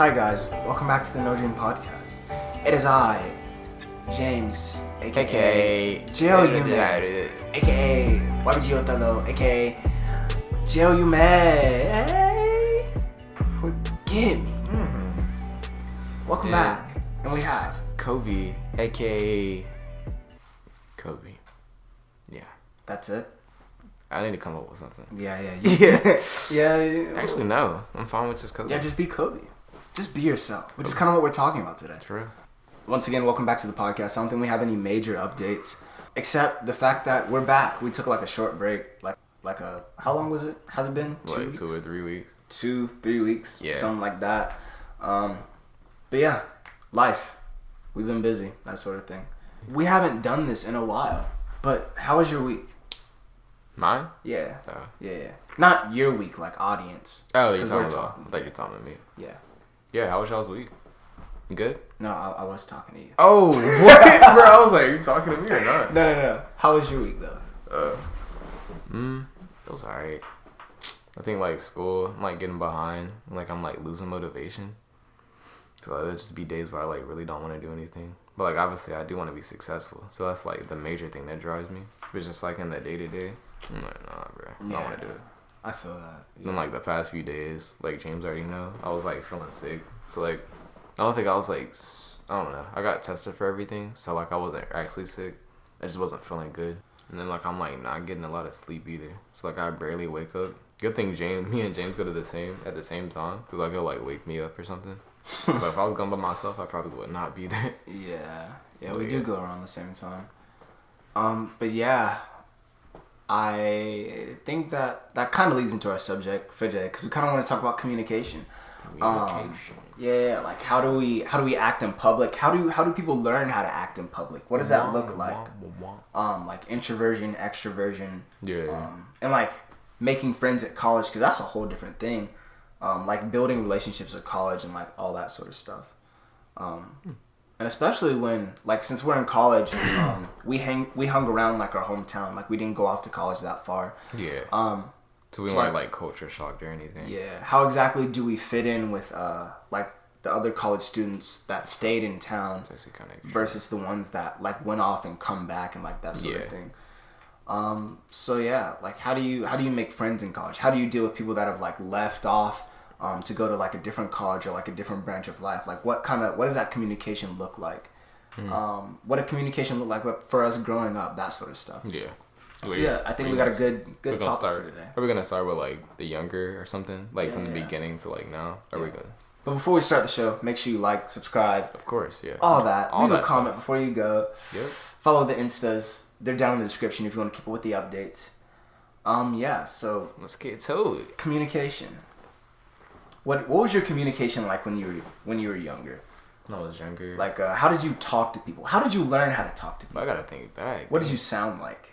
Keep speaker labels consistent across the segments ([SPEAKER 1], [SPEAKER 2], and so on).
[SPEAKER 1] Hi guys, welcome back to the NoDream podcast. It is I, James, aka Jeo and aka Wabijiyotalo, aka Jeo you mad. Forgive me. Welcome back. And we have
[SPEAKER 2] Kobe, aka Kobe. Yeah.
[SPEAKER 1] That's it?
[SPEAKER 2] I need to come up with something.
[SPEAKER 1] Yeah.
[SPEAKER 2] Actually, no. I'm fine with just Kobe.
[SPEAKER 1] Yeah, just be Kobe. Just be yourself, which is kind of what we're talking about today.
[SPEAKER 2] True.
[SPEAKER 1] Once again, welcome back to the podcast. I don't think we have any major updates, except the fact that we're back. We took like a short break, like a, how long was it? Has it been? 2 weeks?
[SPEAKER 2] 2 or 3 weeks.
[SPEAKER 1] 2-3 weeks,
[SPEAKER 2] yeah,
[SPEAKER 1] something like that. But yeah, life. We've been busy, that sort of thing. We haven't done this in a while, but how was your week?
[SPEAKER 2] Mine?
[SPEAKER 1] Yeah.
[SPEAKER 2] Oh.
[SPEAKER 1] Yeah. Not your week, like audience.
[SPEAKER 2] Oh, you're talking about. I thought you're talking to me.
[SPEAKER 1] Yeah.
[SPEAKER 2] Yeah, how was y'all's week? You good?
[SPEAKER 1] No, I was talking to you.
[SPEAKER 2] Oh, what? Bro, I was like, you talking to me or not?
[SPEAKER 1] No. How was your week though?
[SPEAKER 2] It was alright. I think like school, I'm like getting behind. Like I'm like losing motivation. So like, there'll just be days where I like really don't want to do anything. But like obviously I do want to be successful. So that's like the major thing that drives me. But just like in the day to day, I'm like, nah, bro, I don't want to do it.
[SPEAKER 1] I feel that.
[SPEAKER 2] Yeah. Then like the past few days, like James already know, I was like feeling sick. So like, I don't think I was like, I don't know. I got tested for everything. So like I wasn't actually sick. I just wasn't feeling good. And then like I'm like not getting a lot of sleep either. So like I barely wake up. Good thing me and James go to at the same time. Cause like he'll like wake me up or something. But if I was going by myself, I probably would not be there.
[SPEAKER 1] Yeah, we do go around the same time. But yeah, I think that kind of leads into our subject for today because we kind of want to talk about communication. Like how do we act in public? How do people learn how to act in public? What does that look like? Like introversion, extroversion.
[SPEAKER 2] Yeah.
[SPEAKER 1] And like making friends at college because that's a whole different thing. Like building relationships at college and like all that sort of stuff. And especially when, like, since we're in college, we hung around like our hometown. Like we didn't go off to college that far.
[SPEAKER 2] Yeah. So we weren't like culture shocked or anything.
[SPEAKER 1] Yeah. How exactly do we fit in with like the other college students that stayed in town versus the ones that like went off and come back and like that sort of thing. So yeah, like how do you make friends in college? How do you deal with people that have like left off to go to like a different college or like a different branch of life? Like what does that communication look like? What did communication look like for us growing up? That sort of stuff.
[SPEAKER 2] Yeah.
[SPEAKER 1] So yeah, I think we got a good topic for today.
[SPEAKER 2] Are we gonna start with like the younger or something? Like from the beginning to like now? Are we good?
[SPEAKER 1] But before we start the show, make sure you like, subscribe.
[SPEAKER 2] Of course, yeah.
[SPEAKER 1] All that. Leave a comment
[SPEAKER 2] stuff
[SPEAKER 1] before you go.
[SPEAKER 2] Yep.
[SPEAKER 1] Follow the INSTAS. They're down in the description if you want to keep up with the updates. So
[SPEAKER 2] let's get to it.
[SPEAKER 1] Communication. What was your communication like when you were younger?
[SPEAKER 2] When I was younger.
[SPEAKER 1] Like how did you talk to people? How did you learn how to talk to people?
[SPEAKER 2] I gotta think back.
[SPEAKER 1] What did you sound like?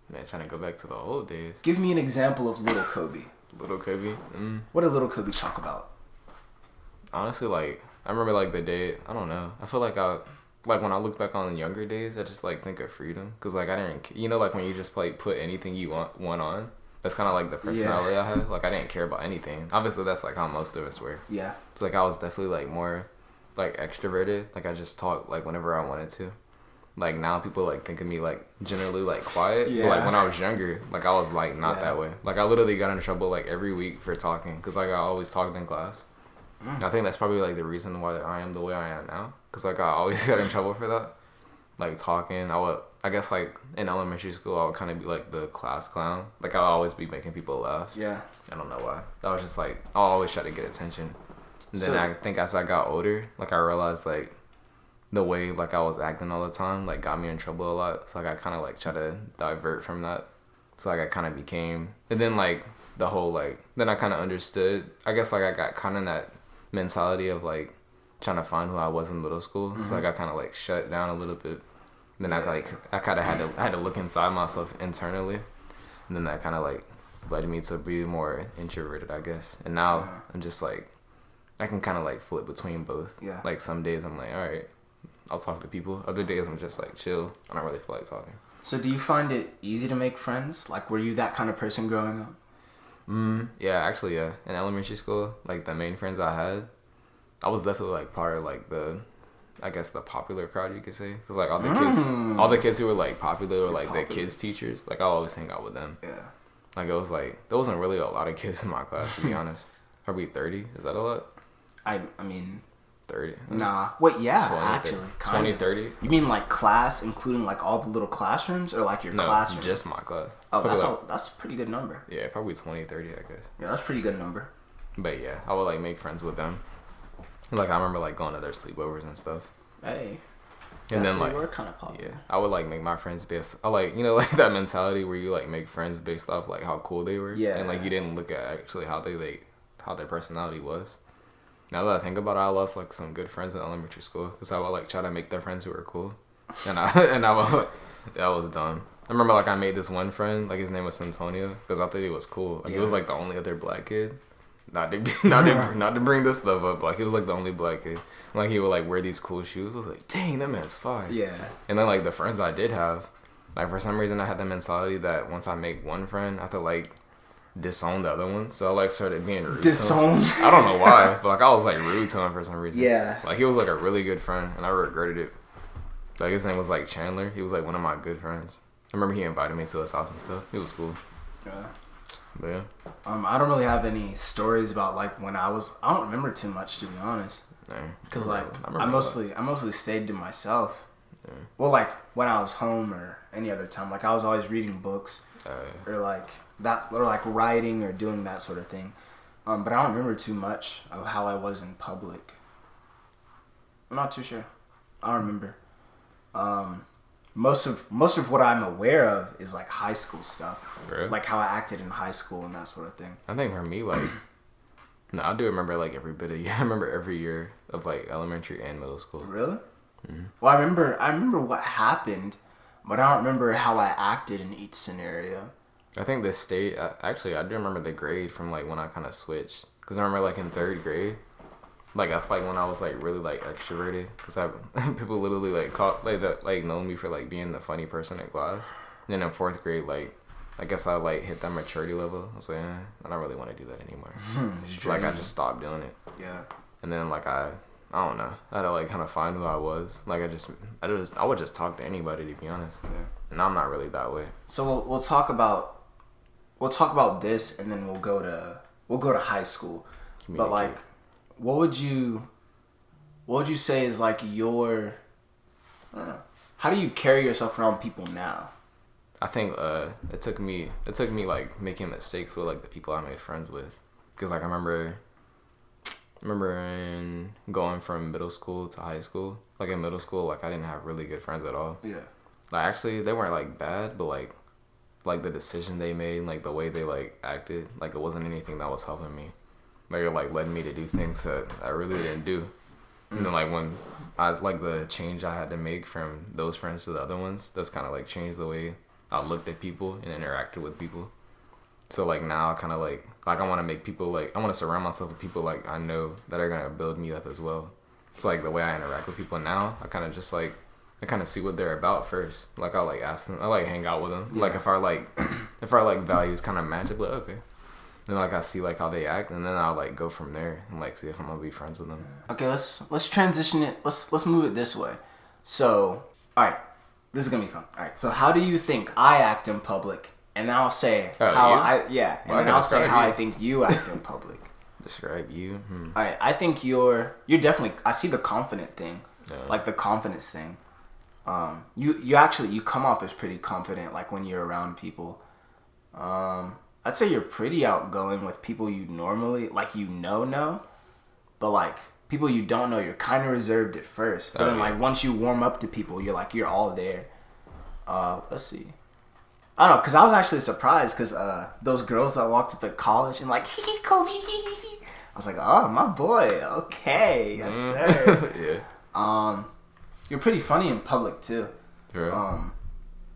[SPEAKER 2] Man, trying to go back to the old days.
[SPEAKER 1] Give me an example of Little Kobe.
[SPEAKER 2] Little Kobe?
[SPEAKER 1] What did Little Kobe talk about?
[SPEAKER 2] Honestly, like, I remember, like, the day, I don't know. I feel like when I look back on younger days, I just, like, think of freedom. Because, like, I didn't, like, when you just, like, put anything you want on, that's kind of, like, the personality I had. Like, I didn't care about anything. Obviously, that's, like, how most of us were.
[SPEAKER 1] Yeah.
[SPEAKER 2] It's like, I was definitely, like, more, like, extroverted. Like, I just talked, like, whenever I wanted to. Like, now people, like, think of me, like, generally, like, quiet. Yeah. But, like, when I was younger, like, I was, like, not that way. Like, I literally got in trouble, like, every week for talking. Because, like, I always talked in class. I think that's probably, like, the reason why I am the way I am now. Because, like, I always got in trouble for that. Like, talking. I guess, like, in elementary school, I would kind of be, like, the class clown. Like, I would always be making people laugh.
[SPEAKER 1] Yeah.
[SPEAKER 2] I don't know why. I was just, like, I always try to get attention. And then I think as I got older, like, I realized, like, the way, like, I was acting all the time, like, got me in trouble a lot. So, like, I kind of, like, try to divert from that. So, like, I kind of became... And then, like, the whole, like... Then I kind of understood. I guess, like, I got kind of in that mentality of, like, trying to find who I was in middle school. So, like, I kind of, like, shut down a little bit. And then I kind of had to look inside myself internally. And then that kind of, like, led me to be more introverted, I guess. And now I'm just, like... I can kind of, like, flip between both.
[SPEAKER 1] Yeah.
[SPEAKER 2] Like, some days I'm like, all right, I'll talk to people. Other days I'm just like chill. I don't really feel like talking.
[SPEAKER 1] So do you find it easy to make friends? Like, were you that kind of person growing up?
[SPEAKER 2] Yeah, actually, yeah. In elementary school, like the main friends I had, I was definitely like part of like I guess the popular crowd, you could say, because like all the kids who were like popular were like the kids teachers. Like I always hang out with them.
[SPEAKER 1] Yeah.
[SPEAKER 2] Like it was like there wasn't really a lot of kids in my class, to be honest. Probably 30. Is that a lot?
[SPEAKER 1] I mean.
[SPEAKER 2] 30.
[SPEAKER 1] Nah. Wait, yeah,
[SPEAKER 2] 20,
[SPEAKER 1] actually.
[SPEAKER 2] 20, 30.
[SPEAKER 1] You mean like class, including like all the little classrooms, or like your classroom?
[SPEAKER 2] No, just my class.
[SPEAKER 1] Oh, that's a pretty good number.
[SPEAKER 2] Yeah, probably 20, 30, I guess.
[SPEAKER 1] Yeah, that's a pretty good number.
[SPEAKER 2] But yeah, I would like make friends with them. Like I remember like going to their sleepovers and stuff.
[SPEAKER 1] Hey.
[SPEAKER 2] And then like
[SPEAKER 1] we're kind of popular.
[SPEAKER 2] Yeah, I would like make my friends based. I like like that mentality where you like make friends based off like how cool they were.
[SPEAKER 1] Yeah.
[SPEAKER 2] And like you didn't look at actually how their personality was. Now that I think about it, I lost like some good friends in elementary school because I would like try to make their friends who were cool, and I would, that was dumb. I remember like I made this one friend, like his name was Antonio, because I thought he was cool. Like he was like the only other black kid. Not to bring this stuff up, like he was like the only black kid. Like he would like wear these cool shoes. I was like, dang, that man's fire.
[SPEAKER 1] Yeah.
[SPEAKER 2] And then like the friends I did have, like for some reason I had the mentality that once I make one friend, I have to like disown the other one. So I like started being rude.
[SPEAKER 1] Disown?
[SPEAKER 2] To him. I don't know why, but like I was like rude to him for some reason.
[SPEAKER 1] Yeah.
[SPEAKER 2] Like he was like a really good friend, and I regretted it. Like his name was like Chandler. He was like one of my good friends. I remember he invited me to his house and stuff. It was cool.
[SPEAKER 1] Yeah.
[SPEAKER 2] But yeah.
[SPEAKER 1] I don't really have any stories about like when I don't remember too much, to be honest. Because like I mostly stayed to myself. Yeah. Well, like when I was home or any other time, like I was always reading books or like that, or like writing or doing that sort of thing. But I don't remember too much of how I was in public. I'm not too sure. I don't remember. Most of what I'm aware of is like high school stuff,
[SPEAKER 2] really?
[SPEAKER 1] Like how I acted in high school and that sort of thing.
[SPEAKER 2] I think for me, like, no, I do remember like every bit of I remember every year of like elementary and middle school.
[SPEAKER 1] Really? Mm-hmm. Well, I remember what happened, but I don't remember how I acted in each scenario.
[SPEAKER 2] I think the state actually I do remember the grade from like when I kind of switched, because I remember like in 3rd grade. Like that's like when I was like really like extroverted, because people literally like caught like that like known me for like being the funny person in class. And then in 4th grade, like I guess I like hit that maturity level. I was like, I don't really want to do that anymore. So like I just stopped doing it.
[SPEAKER 1] Yeah.
[SPEAKER 2] And then like I don't know, I had to like kind of find who I was. Like I would just talk to anybody, to be honest. Yeah. And I'm not really that way.
[SPEAKER 1] So we'll talk about this, and then we'll go to high school. But like. What would you say is like your, I don't know, how do you carry yourself around people now?
[SPEAKER 2] I think it took me like making mistakes with like the people I made friends with, because like I remember in going from middle school to high school. Like in middle school, like I didn't have really good friends at all.
[SPEAKER 1] Yeah.
[SPEAKER 2] Like actually they weren't like bad, but like the decision they made, like the way they like acted, like it wasn't anything that was helping me. Like it like led me to do things that I really didn't do. And then like when I like the change I had to make from those friends to the other ones, that's kind of like changed the way I looked at people and interacted with people. So like now I kind of like I want to make people like I want to surround myself with people like I know that are gonna build me up as well. It's like the way I interact with people now, I kind of just like I kind of see what they're about first. Like I like ask them, I like hang out with them. Yeah. Like if our values kind of match, I'd be like okay. Then like I see like how they act, and then I'll like go from there and like see if I'm gonna be friends with them.
[SPEAKER 1] Okay, let's transition it. Let's move it this way. So, all right, this is gonna be fun. All right, so how do you think I act in public? And then I'll say I'll say how I think you act in public.
[SPEAKER 2] Describe you.
[SPEAKER 1] All right, I think you're definitely. I see the confident thing, like the confidence thing. You come off as pretty confident, like when you're around people. I'd say you're pretty outgoing with people you normally, like know, but like people you don't know, you're kind of reserved at first. But then like once you warm up to people, you're all there. Let's see. I don't know, because I was actually surprised because those girls that walked up at college and like, hee Kobe, hee. I was like, oh, my boy, okay, yes sir. Yeah. You're pretty funny in public too. Sure.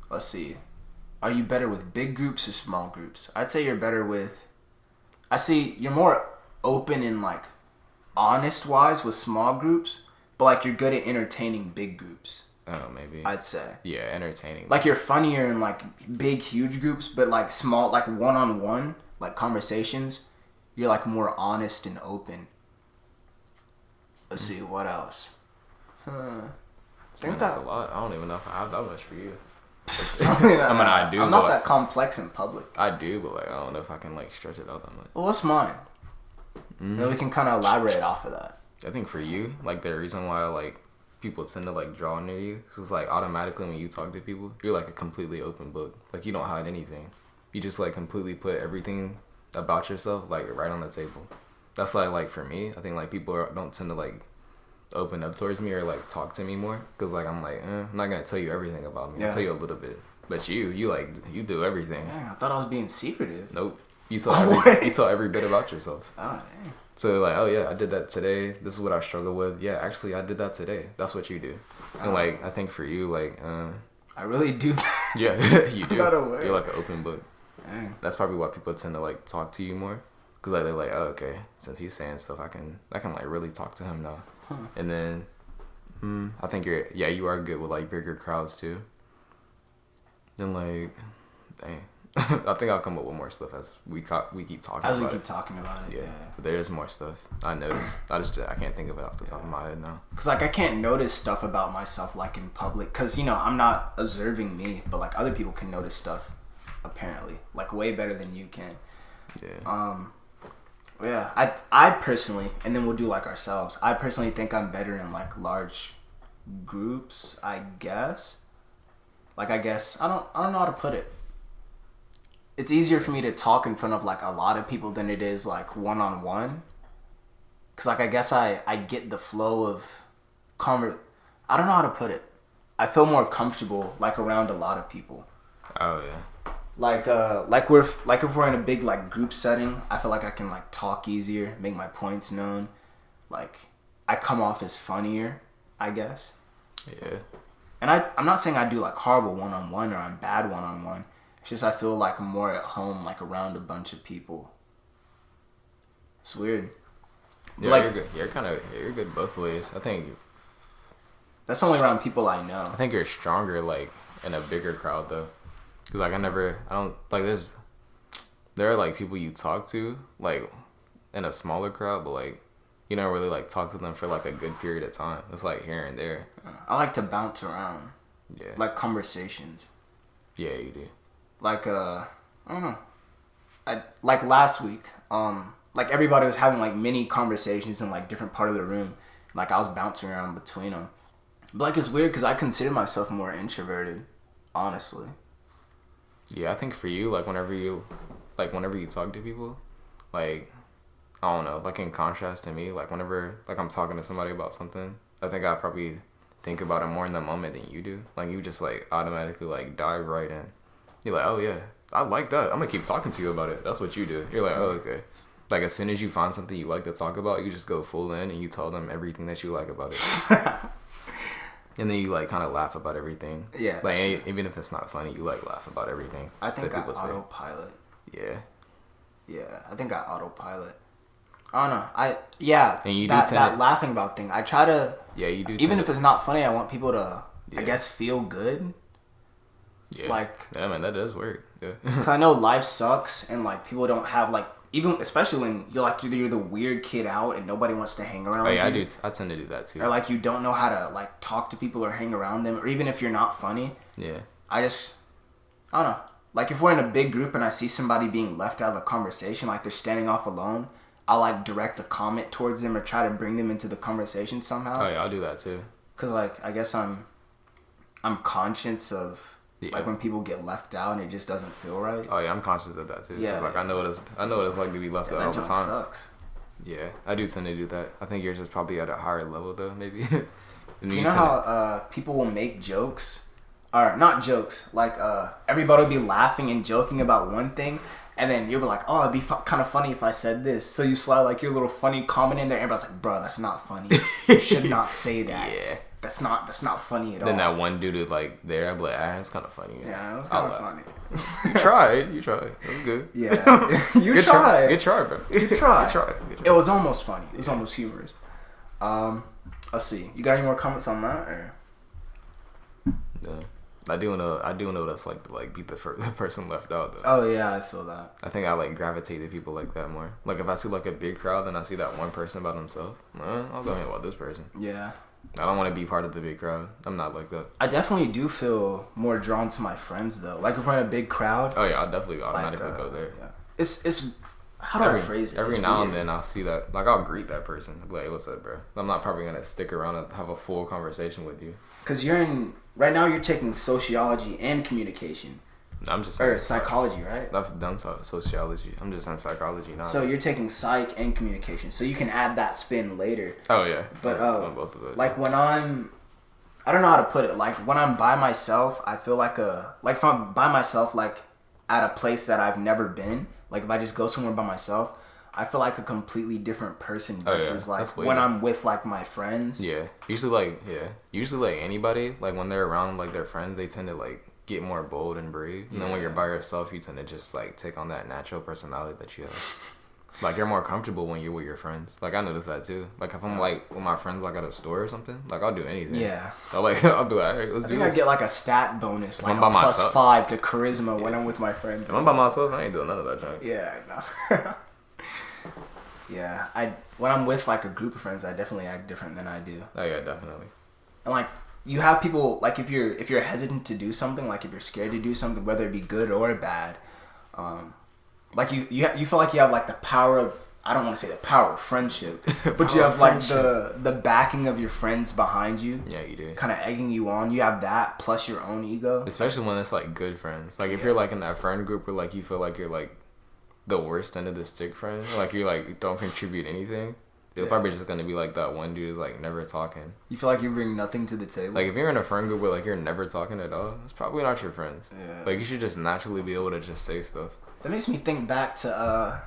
[SPEAKER 1] Let's see. Are you better with big groups or small groups? I'd say you're better with... I see you're more open and, like, honest-wise with small groups, but, like, you're good at entertaining big groups.
[SPEAKER 2] Oh, maybe.
[SPEAKER 1] I'd say.
[SPEAKER 2] Yeah, entertaining.
[SPEAKER 1] Like, you're funnier in, like, big, huge groups, but, like, small, like, one-on-one, like, conversations, you're, like, more honest and open. Let's see, what else?
[SPEAKER 2] That's a lot. I don't even know if I have that much for you.
[SPEAKER 1] I do. I'm not that complex in public.
[SPEAKER 2] I do, but like I don't know if I can like stretch it out that much.
[SPEAKER 1] Well, what's mine? Then we can kind of elaborate off of that.
[SPEAKER 2] I think for you, like the reason why like people tend to like draw near you is it's like automatically when you talk to people, you're like a completely open book. Like you don't hide anything. You just like completely put everything about yourself like right on the table. That's like for me, I think like people don't tend to like open up towards me or like talk to me more because like I'm like I'm not gonna tell you everything about me. I'll tell you a little bit, but you do everything.
[SPEAKER 1] I thought I was being secretive.
[SPEAKER 2] Nope, you tell every bit about yourself.
[SPEAKER 1] Oh dang.
[SPEAKER 2] So like, oh yeah, I did that today. This is what I struggle with. Yeah, actually I did that today. That's what you do. And like I think for you like
[SPEAKER 1] I really do that.
[SPEAKER 2] Yeah, you do. You're like an open book. Dang. That's probably why people tend to like talk to you more because like they're like, oh okay, since he's saying stuff, I can like really talk to him now. And then I think you are good with like bigger crowds too. Then like, dang, I think I'll come up with more stuff as we keep talking.
[SPEAKER 1] As we keep talking about it. Yeah.
[SPEAKER 2] But there's more stuff I noticed. I can't think of it off the top of my head now.
[SPEAKER 1] Cause like I can't notice stuff about myself like in public. Cause I'm not observing me, but like other people can notice stuff. Apparently, like way better than you can.
[SPEAKER 2] Yeah.
[SPEAKER 1] Yeah, I personally, and then we'll do like ourselves. I personally think I'm better in like large groups. I guess. I don't know how to put it. It's easier for me to talk in front of like a lot of people than it is like one-on-one. Cause like I guess I get the flow of I don't know how to put it. I feel more comfortable like around a lot of people.
[SPEAKER 2] Oh yeah.
[SPEAKER 1] Like if we're in a big like group setting, I feel like I can like talk easier, make my points known. Like I come off as funnier, I guess.
[SPEAKER 2] Yeah.
[SPEAKER 1] And I'm not saying I do like horrible one-on-one or I'm bad one-on-one. It's just I feel like I'm more at home like around a bunch of people. It's weird.
[SPEAKER 2] Yeah, like, you're good. You're good both ways. I think
[SPEAKER 1] that's only around people I know.
[SPEAKER 2] I think you're stronger like in a bigger crowd though. Cause like there are like people you talk to like in a smaller crowd, but like you don't really like talk to them for like a good period of time. It's like here and there.
[SPEAKER 1] I like to bounce around.
[SPEAKER 2] Yeah.
[SPEAKER 1] Like conversations.
[SPEAKER 2] Yeah, you do.
[SPEAKER 1] Like I don't know. Like last week, like everybody was having like mini conversations in like different part of the room. Like I was bouncing around between them. But like it's weird because I consider myself more introverted, honestly.
[SPEAKER 2] Yeah, I think for you, like whenever you talk to people, like I don't know, like in contrast to me, like whenever like I'm talking to somebody about something, I think I probably think about it more in the moment than you do. Like you just like automatically like dive right in. You're like, oh yeah, I like that. I'm gonna keep talking to you about it. That's what you do. You're like, oh okay. Like as soon as you find something you like to talk about, you just go full in and you tell them everything that you like about it. And then you like kind of laugh about everything.
[SPEAKER 1] Yeah.
[SPEAKER 2] Like even if it's not funny, you like laugh about everything.
[SPEAKER 1] I think I autopilot.
[SPEAKER 2] Yeah.
[SPEAKER 1] Yeah, I think I autopilot. I don't know. And you that laughing about thing. I try to.
[SPEAKER 2] Yeah, you do.
[SPEAKER 1] Even if it's not funny, I want people to, I guess, feel good.
[SPEAKER 2] Yeah.
[SPEAKER 1] Like.
[SPEAKER 2] Yeah, man, that does work. Yeah.
[SPEAKER 1] Cause I know life sucks, and like people don't have like. Even especially when you're the weird kid out and nobody wants to hang around.
[SPEAKER 2] Oh yeah,
[SPEAKER 1] you.
[SPEAKER 2] I tend to do that too.
[SPEAKER 1] Or like you don't know how to like talk to people or hang around them, or even if you're not funny.
[SPEAKER 2] Yeah.
[SPEAKER 1] I don't know. Like if we're in a big group and I see somebody being left out of the conversation, like they're standing off alone, I'll like direct a comment towards them or try to bring them into the conversation somehow.
[SPEAKER 2] Oh yeah, I'll do that too. Cause
[SPEAKER 1] like I guess I'm conscious of. Yeah. Like when people get left out and it just doesn't feel right.
[SPEAKER 2] Oh yeah, I'm conscious of that too. Yeah. Like I know what it's like to be left out all the time. Sucks. Yeah, I do tend to do that. I think yours is probably at a higher level though, maybe.
[SPEAKER 1] You know how people will make jokes, or not jokes, like everybody will be laughing and joking about one thing, and then you'll be like, oh, it'd be kind of funny if I said this. So you slide like your little funny comment in there, and everybody's like, bro, that's not funny. You should not say that.
[SPEAKER 2] Yeah.
[SPEAKER 1] That's not funny at all.
[SPEAKER 2] Then that one dude is like there, I'd be like, it's kind of funny.
[SPEAKER 1] Yeah, it was kind of funny.
[SPEAKER 2] You tried. That was good.
[SPEAKER 1] Yeah. You tried.
[SPEAKER 2] Good try, bro.
[SPEAKER 1] You tried. It was almost funny. It was almost humorous. Let's see. You got any more comments on that? Or?
[SPEAKER 2] No. I do know what it's like to like be the person left out though.
[SPEAKER 1] Oh yeah, I feel that.
[SPEAKER 2] I think I like gravitate to people like that more. Like if I see like a big crowd and I see that one person by themselves, I'll go hang about this person.
[SPEAKER 1] Yeah.
[SPEAKER 2] I don't want to be part of the big crowd. I'm not like that.
[SPEAKER 1] I definitely do feel more drawn to my friends though. Like if we're in a big crowd.
[SPEAKER 2] Oh yeah, I'll definitely automatically go there.
[SPEAKER 1] Yeah. It's how do I phrase it?
[SPEAKER 2] Every now and then I'll see that. Like I'll greet that person. I'll be like, hey, what's up, bro? I'm not probably gonna stick around and have a full conversation with you.
[SPEAKER 1] Cause right now you're taking sociology and communication.
[SPEAKER 2] I'm just
[SPEAKER 1] psychology, right?
[SPEAKER 2] I've done sociology. I'm just on psychology now.
[SPEAKER 1] So you're taking psych and communication, so you can add that spin later.
[SPEAKER 2] Oh yeah.
[SPEAKER 1] But
[SPEAKER 2] on both of those.
[SPEAKER 1] Like when I don't know how to put it. Like when I'm by myself, I feel like if I'm by myself, like at a place that I've never been. Like if I just go somewhere by myself, I feel like a completely different person versus like when I'm with like my friends.
[SPEAKER 2] Yeah. Usually like anybody, like when they're around like their friends, they tend to like get more bold and brave. And then when you're by yourself, you tend to just like take on that natural personality that you have. Like you're more comfortable when you're with your friends. Like I noticed that too. Like if I'm like with my friends like at a store or something, like I'll do anything.
[SPEAKER 1] Yeah.
[SPEAKER 2] I'll be like, all right, let's do this.
[SPEAKER 1] I get like a stat bonus, like a +5 to charisma when I'm with my friends.
[SPEAKER 2] If I'm by myself, I ain't doing none of that junk.
[SPEAKER 1] Yeah, no. Yeah, when I'm with like a group of friends, I definitely act different than I do.
[SPEAKER 2] Oh yeah, definitely.
[SPEAKER 1] And like you have people like if you're hesitant to do something, like if you're scared to do something, whether it be good or bad, like you feel like you have like the power of, I don't want to say the power of friendship, but you have like the backing of your friends behind you.
[SPEAKER 2] Yeah, you do.
[SPEAKER 1] Kind of egging you on. You have that plus your own ego.
[SPEAKER 2] Especially when it's like good friends. Like if you're like in that friend group where like you feel like you're like the worst end of the stick friend, like you like don't contribute anything. They're probably just gonna be like that one dude who's like never talking.
[SPEAKER 1] You feel like you bring nothing to the table.
[SPEAKER 2] Like if you're in a friend group where like you're never talking at all, it's probably not your friends.
[SPEAKER 1] Yeah.
[SPEAKER 2] Like you should just naturally be able to just say stuff.
[SPEAKER 1] That makes me think back to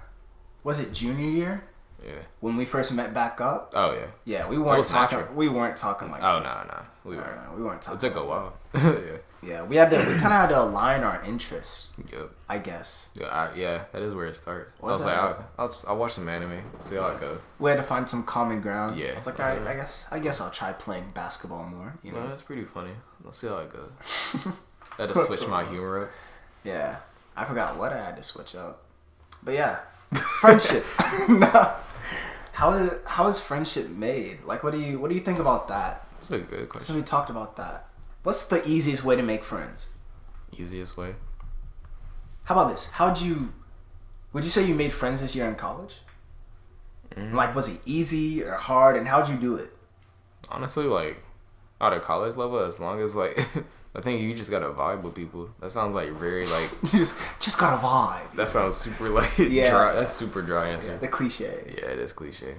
[SPEAKER 1] was it junior year?
[SPEAKER 2] Yeah.
[SPEAKER 1] When we first met back up.
[SPEAKER 2] Oh yeah.
[SPEAKER 1] Yeah, we weren't talking. We weren't talking like.
[SPEAKER 2] Oh
[SPEAKER 1] this.
[SPEAKER 2] no, we weren't.
[SPEAKER 1] We weren't talking.
[SPEAKER 2] It took a while. Yeah.
[SPEAKER 1] Yeah, we kind of had to align our interests.
[SPEAKER 2] Yep.
[SPEAKER 1] I guess.
[SPEAKER 2] Yeah, that is where it starts. I was like, I'll watch some anime, see how it goes.
[SPEAKER 1] We had to find some common ground.
[SPEAKER 2] Yeah.
[SPEAKER 1] I was like, all right, I guess I'll try playing basketball more. You know,
[SPEAKER 2] no, that's pretty funny. Let's see how it goes. I had to switch my humor up.
[SPEAKER 1] Yeah, I forgot what I had to switch up, but yeah, friendship. No. How is friendship made? Like, what do you think about that?
[SPEAKER 2] That's a good question.
[SPEAKER 1] So we talked about that. What's the easiest way to make friends?
[SPEAKER 2] Easiest way?
[SPEAKER 1] How about this? Would you say you made friends this year in college? Mm-hmm. Like, was it easy or hard, and how'd you do it?
[SPEAKER 2] Honestly, like, at a college level, as long as, like, I think you just gotta vibe with people. That sounds, like, very, like...
[SPEAKER 1] you just gotta vibe.
[SPEAKER 2] That sounds super, like, dry. That's super dry answer.
[SPEAKER 1] Yeah, the cliche.
[SPEAKER 2] Yeah, it is cliche.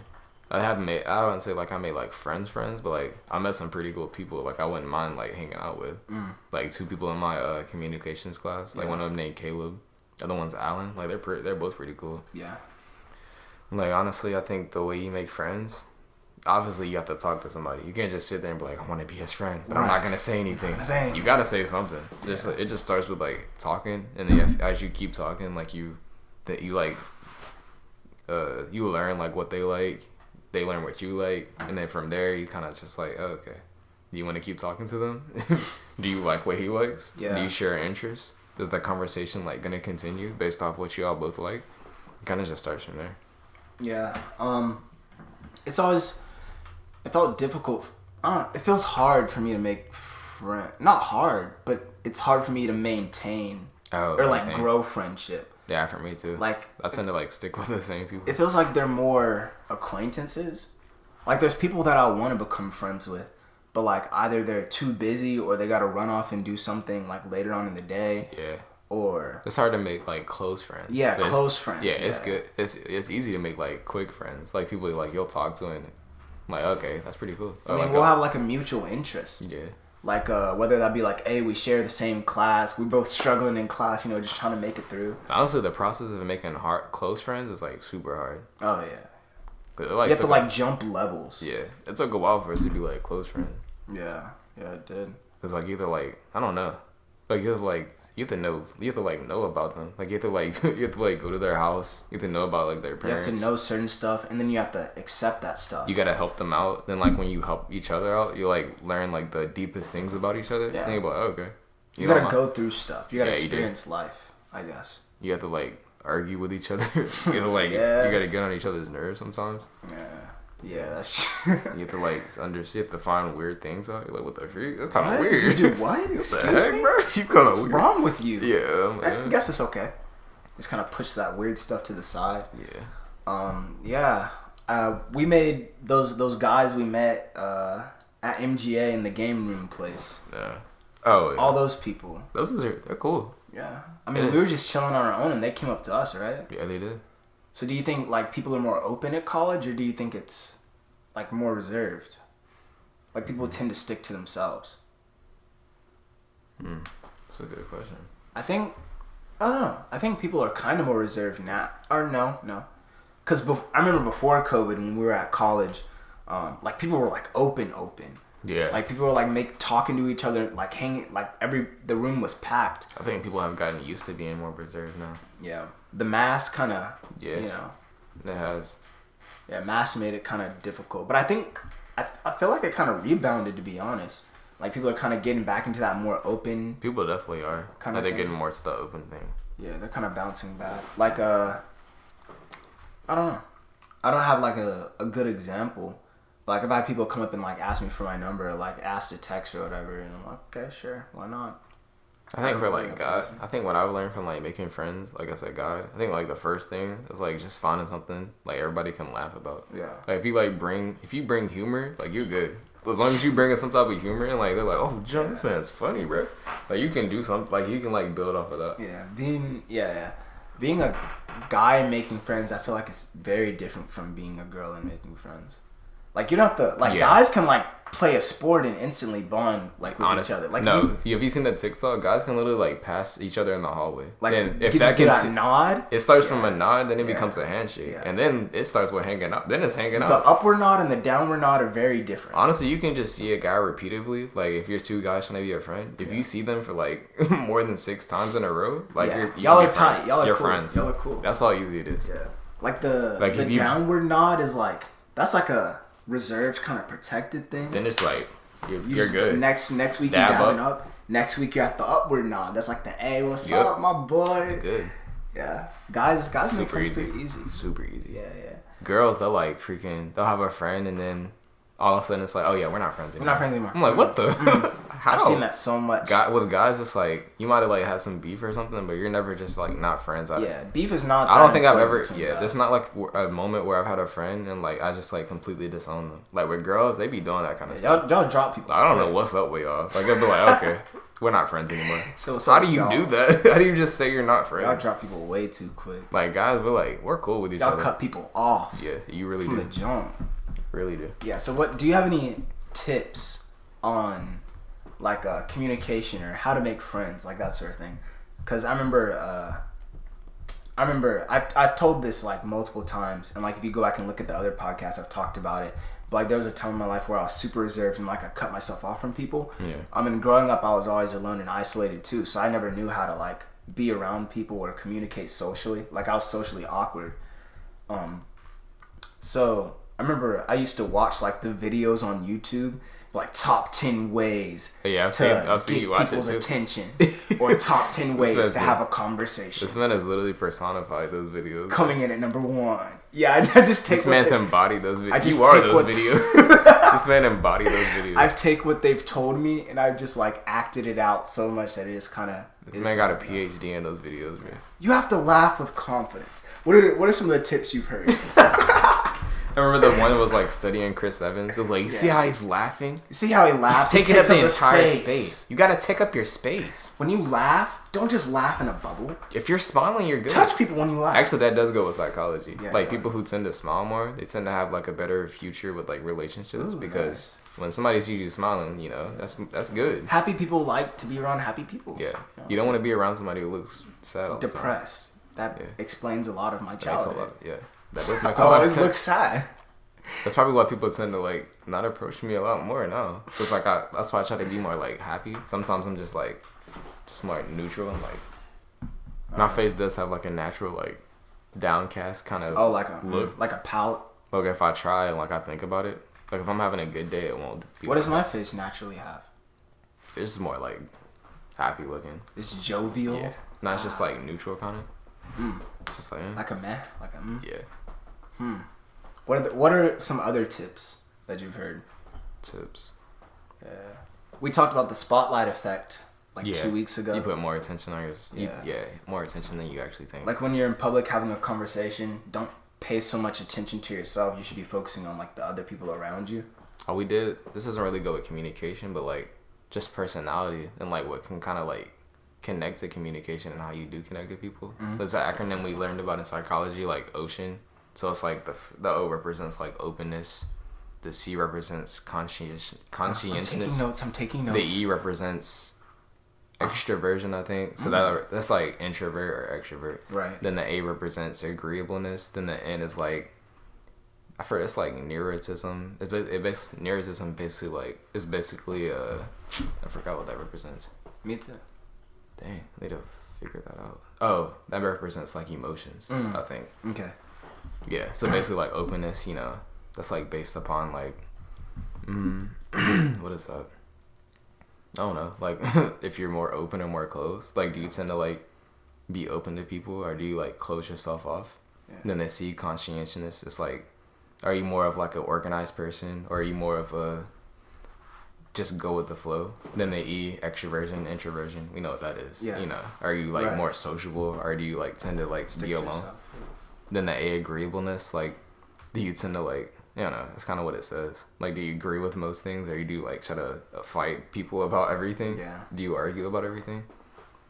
[SPEAKER 2] I wouldn't say, like, I made, like, friends, but, like, I met some pretty cool people, like, I wouldn't mind, like, hanging out with. Like, 2 people in my communications class. Like, one of them named Caleb. The other one's Alan. Like, they're both pretty cool.
[SPEAKER 1] Yeah.
[SPEAKER 2] Like, honestly, I think the way you make friends, obviously, you have to talk to somebody. You can't just sit there and be like, I want to be his friend, but I'm not going to say anything. You got to say something. Yeah. It just starts with, like, talking, and then as you keep talking, like, you learn, like, what they like. They learn what you like, and then from there you kind of just like, oh, okay, do you want to keep talking to them? Do you like what he likes?
[SPEAKER 1] Yeah.
[SPEAKER 2] Do you share interests? Is the conversation like gonna continue based off what you all both like? It kind of just starts from there.
[SPEAKER 1] Yeah. It felt difficult. It feels hard for me to make friends. Not hard, but it's hard for me to maintain like grow friendship.
[SPEAKER 2] Yeah, for me too.
[SPEAKER 1] Like,
[SPEAKER 2] I tend to like stick with the same people.
[SPEAKER 1] It feels like they're more acquaintances. Like, there's people that I want to become friends with, but like either they're too busy or they got to run off and do something like later on in the day.
[SPEAKER 2] Yeah.
[SPEAKER 1] Or
[SPEAKER 2] it's hard to make like close friends.
[SPEAKER 1] Yeah, close friends.
[SPEAKER 2] Yeah, it's good. It's easy to make like quick friends. Like people like you'll talk to and like, okay, that's pretty cool.
[SPEAKER 1] I mean, we'll have like a mutual interest.
[SPEAKER 2] Yeah.
[SPEAKER 1] Like, whether that be like, hey, we share the same class, we're both struggling in class, just trying to make it through.
[SPEAKER 2] Honestly, the process of making close friends is like super hard.
[SPEAKER 1] Oh yeah.
[SPEAKER 2] Like,
[SPEAKER 1] you have to like jump levels.
[SPEAKER 2] Yeah, it took a while for us to be like close friends.
[SPEAKER 1] Yeah, it did.
[SPEAKER 2] Cause like either like I don't know, like you have to know about them. Like you have to go to their house. You have to know about like their parents.
[SPEAKER 1] You have to know certain stuff, and then you have to accept that stuff.
[SPEAKER 2] You gotta help them out. Then like when you help each other out, you like learn like the deepest things about each other.
[SPEAKER 1] Yeah.
[SPEAKER 2] And you're like, oh, okay,
[SPEAKER 1] You gotta go through stuff. You gotta experience life, I guess.
[SPEAKER 2] You have to like argue with each other. You know, like you gotta get on each other's nerves sometimes.
[SPEAKER 1] Yeah, that's true.
[SPEAKER 2] You have to like you have to find weird things out. You're like, what the freak? That's kind of weird.
[SPEAKER 1] You do what? Excuse
[SPEAKER 2] the heck,
[SPEAKER 1] me?
[SPEAKER 2] bro? You kind of
[SPEAKER 1] What's wrong with you?
[SPEAKER 2] Yeah, man.
[SPEAKER 1] I guess it's okay. Just kind of push that weird stuff to the side. We made those guys we met at MGA in the game room place.
[SPEAKER 2] Yeah. Oh, yeah.
[SPEAKER 1] All those people.
[SPEAKER 2] They're cool.
[SPEAKER 1] Yeah. I mean, we were just chilling on our own, and they came up to us, right?
[SPEAKER 2] Yeah, they did.
[SPEAKER 1] So do you think, like, people are more open at college, or do you think it's, like, more reserved? Like, people tend to stick to themselves.
[SPEAKER 2] That's a good question.
[SPEAKER 1] I don't know. I think people are kind of more reserved now. Or no. Because I remember before COVID, when we were at college, like, people were, like, open.
[SPEAKER 2] Yeah.
[SPEAKER 1] Like, people were, like, talking to each other, like, hanging, like, the room was packed.
[SPEAKER 2] I think people have gotten used to being more reserved now.
[SPEAKER 1] Yeah. The mask kind of, you know.
[SPEAKER 2] It has.
[SPEAKER 1] Yeah, mask made it kind of difficult. But I think, I feel like it kind of rebounded, to be honest. Like, people are kind of getting back into that more open.
[SPEAKER 2] People definitely are. Kind of. They're getting more to the open thing.
[SPEAKER 1] Yeah, they're kind of bouncing back. Like, I don't know. I don't have, like, a good example. But, like, if I have people come up and, like, ask me for my number, or, like, ask to text or whatever, and I'm like, okay, sure, why not?
[SPEAKER 2] I think for, like, guys, I think what I've learned from, like, making friends, like I said, guys, I think, like, the first thing is, like, just finding something, like, everybody can laugh about.
[SPEAKER 1] Yeah.
[SPEAKER 2] Like, if you bring humor, like, you're good. As long as you bring in some type of humor, and, like, they're like, oh, John, this man's funny, bro. Like, you can do something, like, you can, like, build off of that.
[SPEAKER 1] Yeah, being a guy making friends, I feel like it's very different from being a girl and making friends. Like, you don't have to, like, guys can, like, play a sport and instantly bond, like, with each other. Like,
[SPEAKER 2] have you seen that TikTok? Guys can literally, like, pass each other in the hallway.
[SPEAKER 1] Like,
[SPEAKER 2] then
[SPEAKER 1] if that get a nod?
[SPEAKER 2] It starts from a nod, then it becomes a handshake. Yeah. And then it starts with hanging out. Then it's hanging out.
[SPEAKER 1] The upward nod and the downward nod are very different.
[SPEAKER 2] Honestly, you can just see a guy repeatedly. Like, if you're two guys trying to be a friend, if you see them for, like, more than 6 times in a row, like,
[SPEAKER 1] y'all are tight. Y'all are
[SPEAKER 2] you're
[SPEAKER 1] cool.
[SPEAKER 2] friends.
[SPEAKER 1] Y'all are cool.
[SPEAKER 2] That's how easy it is.
[SPEAKER 1] Yeah. Like, the downward nod is, like, that's like a reserved kind of protected thing.
[SPEAKER 2] Then it's like you're good.
[SPEAKER 1] Next week you're dabbing up. Next week you're at the upward nod. That's like the hey, what's up, my boy?
[SPEAKER 2] Good.
[SPEAKER 1] Yeah, guys make friends
[SPEAKER 2] easy.
[SPEAKER 1] pretty easy.
[SPEAKER 2] Super easy.
[SPEAKER 1] Yeah.
[SPEAKER 2] Girls, they'll have a friend and then all of a sudden it's like, oh yeah, we're not friends anymore. I'm like, what the? How?
[SPEAKER 1] I've seen that so much.
[SPEAKER 2] With guys, it's like you might have like had some beef or something, but you're never just like not friends.
[SPEAKER 1] Beef is not.
[SPEAKER 2] I don't think I've ever. Yeah, there's not like a moment where I've had a friend and like I just like completely disown them. Like with girls, they be doing that kind of stuff.
[SPEAKER 1] Y'all drop people.
[SPEAKER 2] I don't know what's up with y'all. Like I'll be like, okay, we're not friends anymore. So how do you do that? How do you just say you're not friends?
[SPEAKER 1] Y'all drop people way too quick.
[SPEAKER 2] Like guys, we're cool with each
[SPEAKER 1] other.
[SPEAKER 2] Y'all
[SPEAKER 1] cut people off.
[SPEAKER 2] Yeah, you really
[SPEAKER 1] from
[SPEAKER 2] do.
[SPEAKER 1] the jump.
[SPEAKER 2] Really do.
[SPEAKER 1] Yeah. So what do you have any tips on like communication or how to make friends, like that sort of thing? Because I remember I've told this like multiple times, and like if you go back and look at the other podcasts, I've talked about it. But like there was a time in my life where I was super reserved and like I cut myself off from people.
[SPEAKER 2] Yeah.
[SPEAKER 1] I mean, growing up, I was always alone and isolated too, so I never knew how to like be around people or communicate socially. Like I was socially awkward. So I remember I used to watch like the videos on YouTube, like top 10 ways to get people's attention, or top 10 ways to have a conversation.
[SPEAKER 2] This man has literally personified those videos.
[SPEAKER 1] Coming in at number 1. Yeah, I just take.
[SPEAKER 2] This man's embodied those videos. You are those videos. This man embodied those videos.
[SPEAKER 1] I take what they've told me and I've just like acted it out so much that it just kind of.
[SPEAKER 2] This man got a PhD in those videos, man.
[SPEAKER 1] You have to laugh with confidence. What are some of the tips you've heard?
[SPEAKER 2] I remember the one that was like studying Chris Evans. It was like, you see how he's laughing?
[SPEAKER 1] You see how he laughs?
[SPEAKER 2] He's taking up the entire space. You gotta take up your space.
[SPEAKER 1] When you laugh, don't just laugh in a bubble.
[SPEAKER 2] If you're smiling, you're good.
[SPEAKER 1] Touch people when you laugh.
[SPEAKER 2] Actually, that does go with psychology.
[SPEAKER 1] Yeah,
[SPEAKER 2] like people who tend to smile more, they tend to have like a better future with like relationships.
[SPEAKER 1] Ooh,
[SPEAKER 2] because when somebody sees you smiling, you know, that's good.
[SPEAKER 1] Happy people like to be around happy people.
[SPEAKER 2] Yeah. You don't want to be around somebody who looks sad all the time.
[SPEAKER 1] Depressed. That explains a lot of my childhood.
[SPEAKER 2] That does make a lot of sense.
[SPEAKER 1] It looks sad.
[SPEAKER 2] That's probably why people tend to like not approach me a lot more now. Cause like that's why I try to be more like happy. Sometimes I'm just more neutral. I'm like, my face does have like a natural like downcast kind of
[SPEAKER 1] look, like a pout.
[SPEAKER 2] Like if I try and like I think about it, like if I'm having a good day, it won't be.
[SPEAKER 1] What does my face naturally have?
[SPEAKER 2] It's just more like happy looking.
[SPEAKER 1] It's jovial.
[SPEAKER 2] Yeah. No, it's just like neutral kind of. It's just
[SPEAKER 1] like a meh, like a
[SPEAKER 2] Yeah.
[SPEAKER 1] What are some other tips that you've heard?
[SPEAKER 2] Tips.
[SPEAKER 1] Yeah. We talked about the spotlight effect 2 weeks ago.
[SPEAKER 2] You put more attention on yours. Yeah, more attention than you actually think.
[SPEAKER 1] Like when you're in public having a conversation, don't pay so much attention to yourself. You should be focusing on like the other people around you.
[SPEAKER 2] Oh, we did. This doesn't really go with communication, but like just personality and like what can kind of like connect to communication and how you do connect to people. There's an acronym we learned about in psychology, like OCEAN. So it's like the O represents like openness, the C represents conscientiousness.
[SPEAKER 1] I'm taking notes.
[SPEAKER 2] The E represents extroversion, I think. So that's like introvert or extrovert.
[SPEAKER 1] Right.
[SPEAKER 2] Then the A represents agreeableness. Then the N is like, I forget, it's like neuroticism. Neuroticism is basically I forgot what that represents.
[SPEAKER 1] Me too.
[SPEAKER 2] Dang, need to figure that out. Oh, that represents like emotions, I think.
[SPEAKER 1] Okay.
[SPEAKER 2] Yeah, so basically like openness, you know, that's like based upon like, what is that? I don't know, like if you're more open or more closed, like do you tend to like be open to people or do you like close yourself off? Yeah. Then they see conscientiousness, it's like, are you more of like an organized person or are you more of a just go with the flow? Then the E, extroversion, introversion, we know what that is.
[SPEAKER 1] Yeah.
[SPEAKER 2] You know, are you like more sociable or do you like tend to like be alone? Then the A, agreeableness, like do you tend to like, you know, that's kind of what it says. Like, do you agree with most things or you do like try to fight people about everything?
[SPEAKER 1] Yeah.
[SPEAKER 2] Do you argue about everything?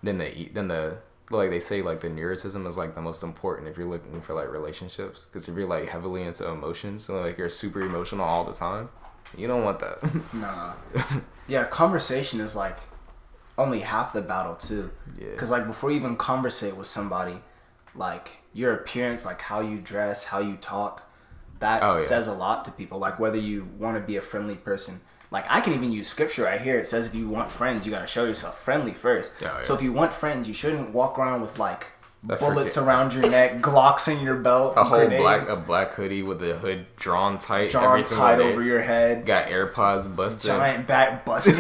[SPEAKER 2] Then the like they say like the neuroticism is like the most important if you're looking for like relationships, because if you're like heavily into emotions and like you're super emotional all the time, you don't want that.
[SPEAKER 1] Nah. Yeah, conversation is like only half the battle too. Yeah. Because like before you even conversate with somebody, like your appearance, like how you dress, how you talk, that says a lot to people. Like whether you want to be a friendly person. Like I can even use scripture right here. It says if you want friends, you got to show yourself friendly first. So if you want friends, you shouldn't walk around with like bullets around your neck, Glocks in your belt,
[SPEAKER 2] a whole black hoodie with the hood drawn tight
[SPEAKER 1] over your head,
[SPEAKER 2] got AirPods busted,
[SPEAKER 1] giant back busted.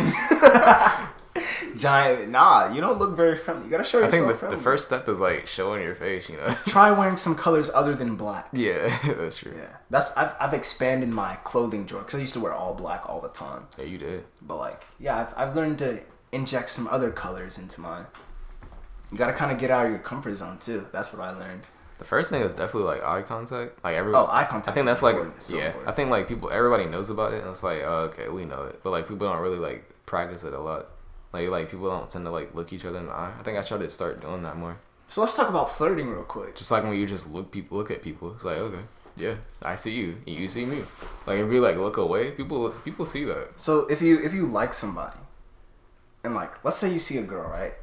[SPEAKER 1] Nah, you don't look very friendly. You gotta show yourself friendly.
[SPEAKER 2] I think the first step is like showing your face, you know.
[SPEAKER 1] Try wearing some colors other than black.
[SPEAKER 2] Yeah, that's true.
[SPEAKER 1] Yeah, I've expanded my clothing drawer because I used to wear all black all the time.
[SPEAKER 2] Yeah, you did.
[SPEAKER 1] But like, yeah, I've learned to inject some other colors into mine. You gotta kind of get out of your comfort zone too. That's what I learned.
[SPEAKER 2] The first thing is definitely like eye contact. Like
[SPEAKER 1] eye contact.
[SPEAKER 2] I think that's like important. I think like everybody knows about it, and it's like, oh, okay, we know it, but like people don't really like practice it a lot. Like people don't tend to like look each other in the eye. I think I try to start doing that more.
[SPEAKER 1] So let's talk about flirting real quick.
[SPEAKER 2] Just like when you just look at people, it's like, okay, yeah, I see you, you see me. Like if you like look away, people see that.
[SPEAKER 1] So if you like somebody, and like let's say you see a girl, right,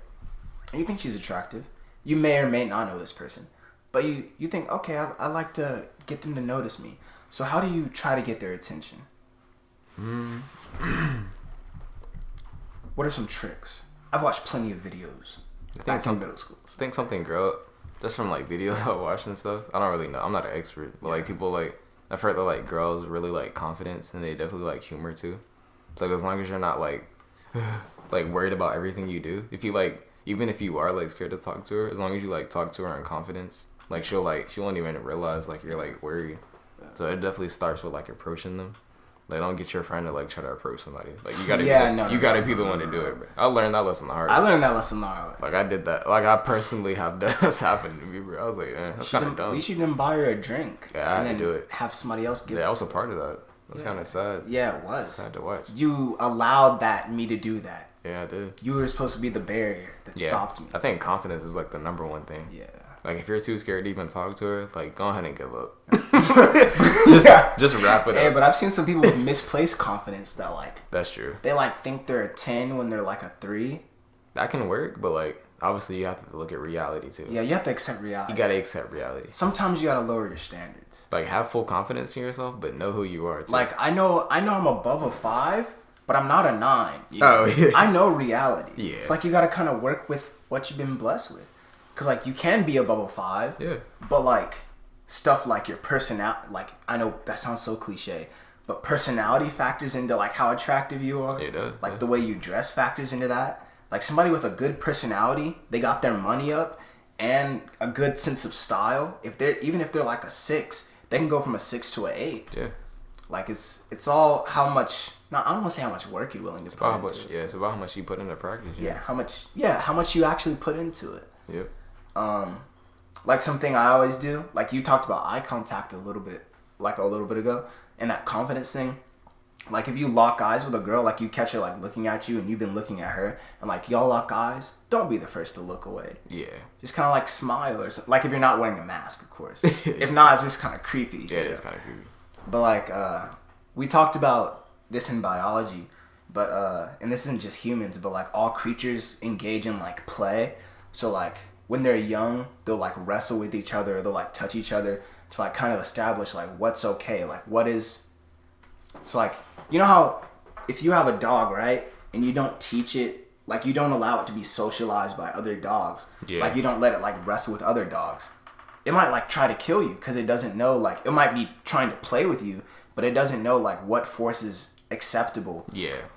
[SPEAKER 1] and you think she's attractive, you may or may not know this person, but you think, okay, I like to get them to notice me. So how do you try to get their attention? What are some tricks? I've watched plenty of videos. Back in middle school.
[SPEAKER 2] I think something grew up just from like videos I watched and stuff. I don't really know. I'm not an expert, but like people like, I've heard that like girls really like confidence and they definitely like humor too. It's like as long as you're not like like worried about everything you do. If you like, even if you are like scared to talk to her, as long as you like talk to her in confidence, like she won't even realize like you're like worried. So it definitely starts with like approaching them. Like, don't get your friend to like try to approach somebody. Like you gotta, you gotta be the one to do it. Bro. I learned that lesson the hard way. Like I did that. Like I personally have that's happened to me, bro. I was like, that's kind of dumb.
[SPEAKER 1] At least you didn't buy her a drink.
[SPEAKER 2] Yeah, I had to do it.
[SPEAKER 1] Have somebody else give.
[SPEAKER 2] Yeah, I was a part of that. It was kind of sad.
[SPEAKER 1] Yeah, it was
[SPEAKER 2] sad to watch.
[SPEAKER 1] You allowed me to do that.
[SPEAKER 2] Yeah, I did.
[SPEAKER 1] You were supposed to be the barrier that stopped me.
[SPEAKER 2] I think confidence is like the number one thing.
[SPEAKER 1] Yeah.
[SPEAKER 2] Like if you're too scared to even talk to her, like go ahead and give up. just wrap it up.
[SPEAKER 1] Yeah, but I've seen some people with misplaced confidence that like.
[SPEAKER 2] That's true.
[SPEAKER 1] They like think they're a 10 when they're like a 3.
[SPEAKER 2] That can work, but like obviously you have to look at reality too.
[SPEAKER 1] Yeah, you have to accept reality.
[SPEAKER 2] You gotta accept reality.
[SPEAKER 1] Sometimes you gotta lower your standards.
[SPEAKER 2] Like have full confidence in yourself, but know who you are too.
[SPEAKER 1] Like I know I'm above a 5, but I'm not a 9. You know?
[SPEAKER 2] Oh yeah.
[SPEAKER 1] I know reality.
[SPEAKER 2] Yeah.
[SPEAKER 1] It's like you gotta kind of work with what you've been blessed with. Cause like you can be above a 5,
[SPEAKER 2] yeah.
[SPEAKER 1] But like stuff like your personality, like I know that sounds so cliche, but personality factors into like how attractive you are.
[SPEAKER 2] It does.
[SPEAKER 1] Like the way you dress factors into that. Like somebody with a good personality, they got their money up and a good sense of style. Even if they're like a 6, they can go from a 6 to an 8.
[SPEAKER 2] Yeah.
[SPEAKER 1] Like it's all how much. No, I don't want to say how much work you're willing to put into it.
[SPEAKER 2] Yeah, it's about how much you put into practice.
[SPEAKER 1] Yeah, how much you actually put into it.
[SPEAKER 2] Yep.
[SPEAKER 1] Like something I always do, like you talked about eye contact a little bit ago, and that confidence thing. Like if you lock eyes with a girl, like you catch her like looking at you and you've been looking at her, and like y'all lock eyes, don't be the first to look away.
[SPEAKER 2] Yeah.
[SPEAKER 1] Just kind of like smile or something. Like if you're not wearing a mask, of course. If not, it's just kind of creepy.
[SPEAKER 2] Yeah, it's kind of creepy.
[SPEAKER 1] But like we talked about this in biology, but and this isn't just humans, but like all creatures engage in like play. So like when they're young, they'll like wrestle with each other, or they'll like touch each other to like kind of establish like what's okay, like what is. So like, you know how if you have a dog, right, and you don't teach it, like you don't allow it to be socialized by other dogs, like you don't let it like wrestle with other dogs, it might like try to kill you because it doesn't know, like it might be trying to play with you, but it doesn't know like what force is acceptable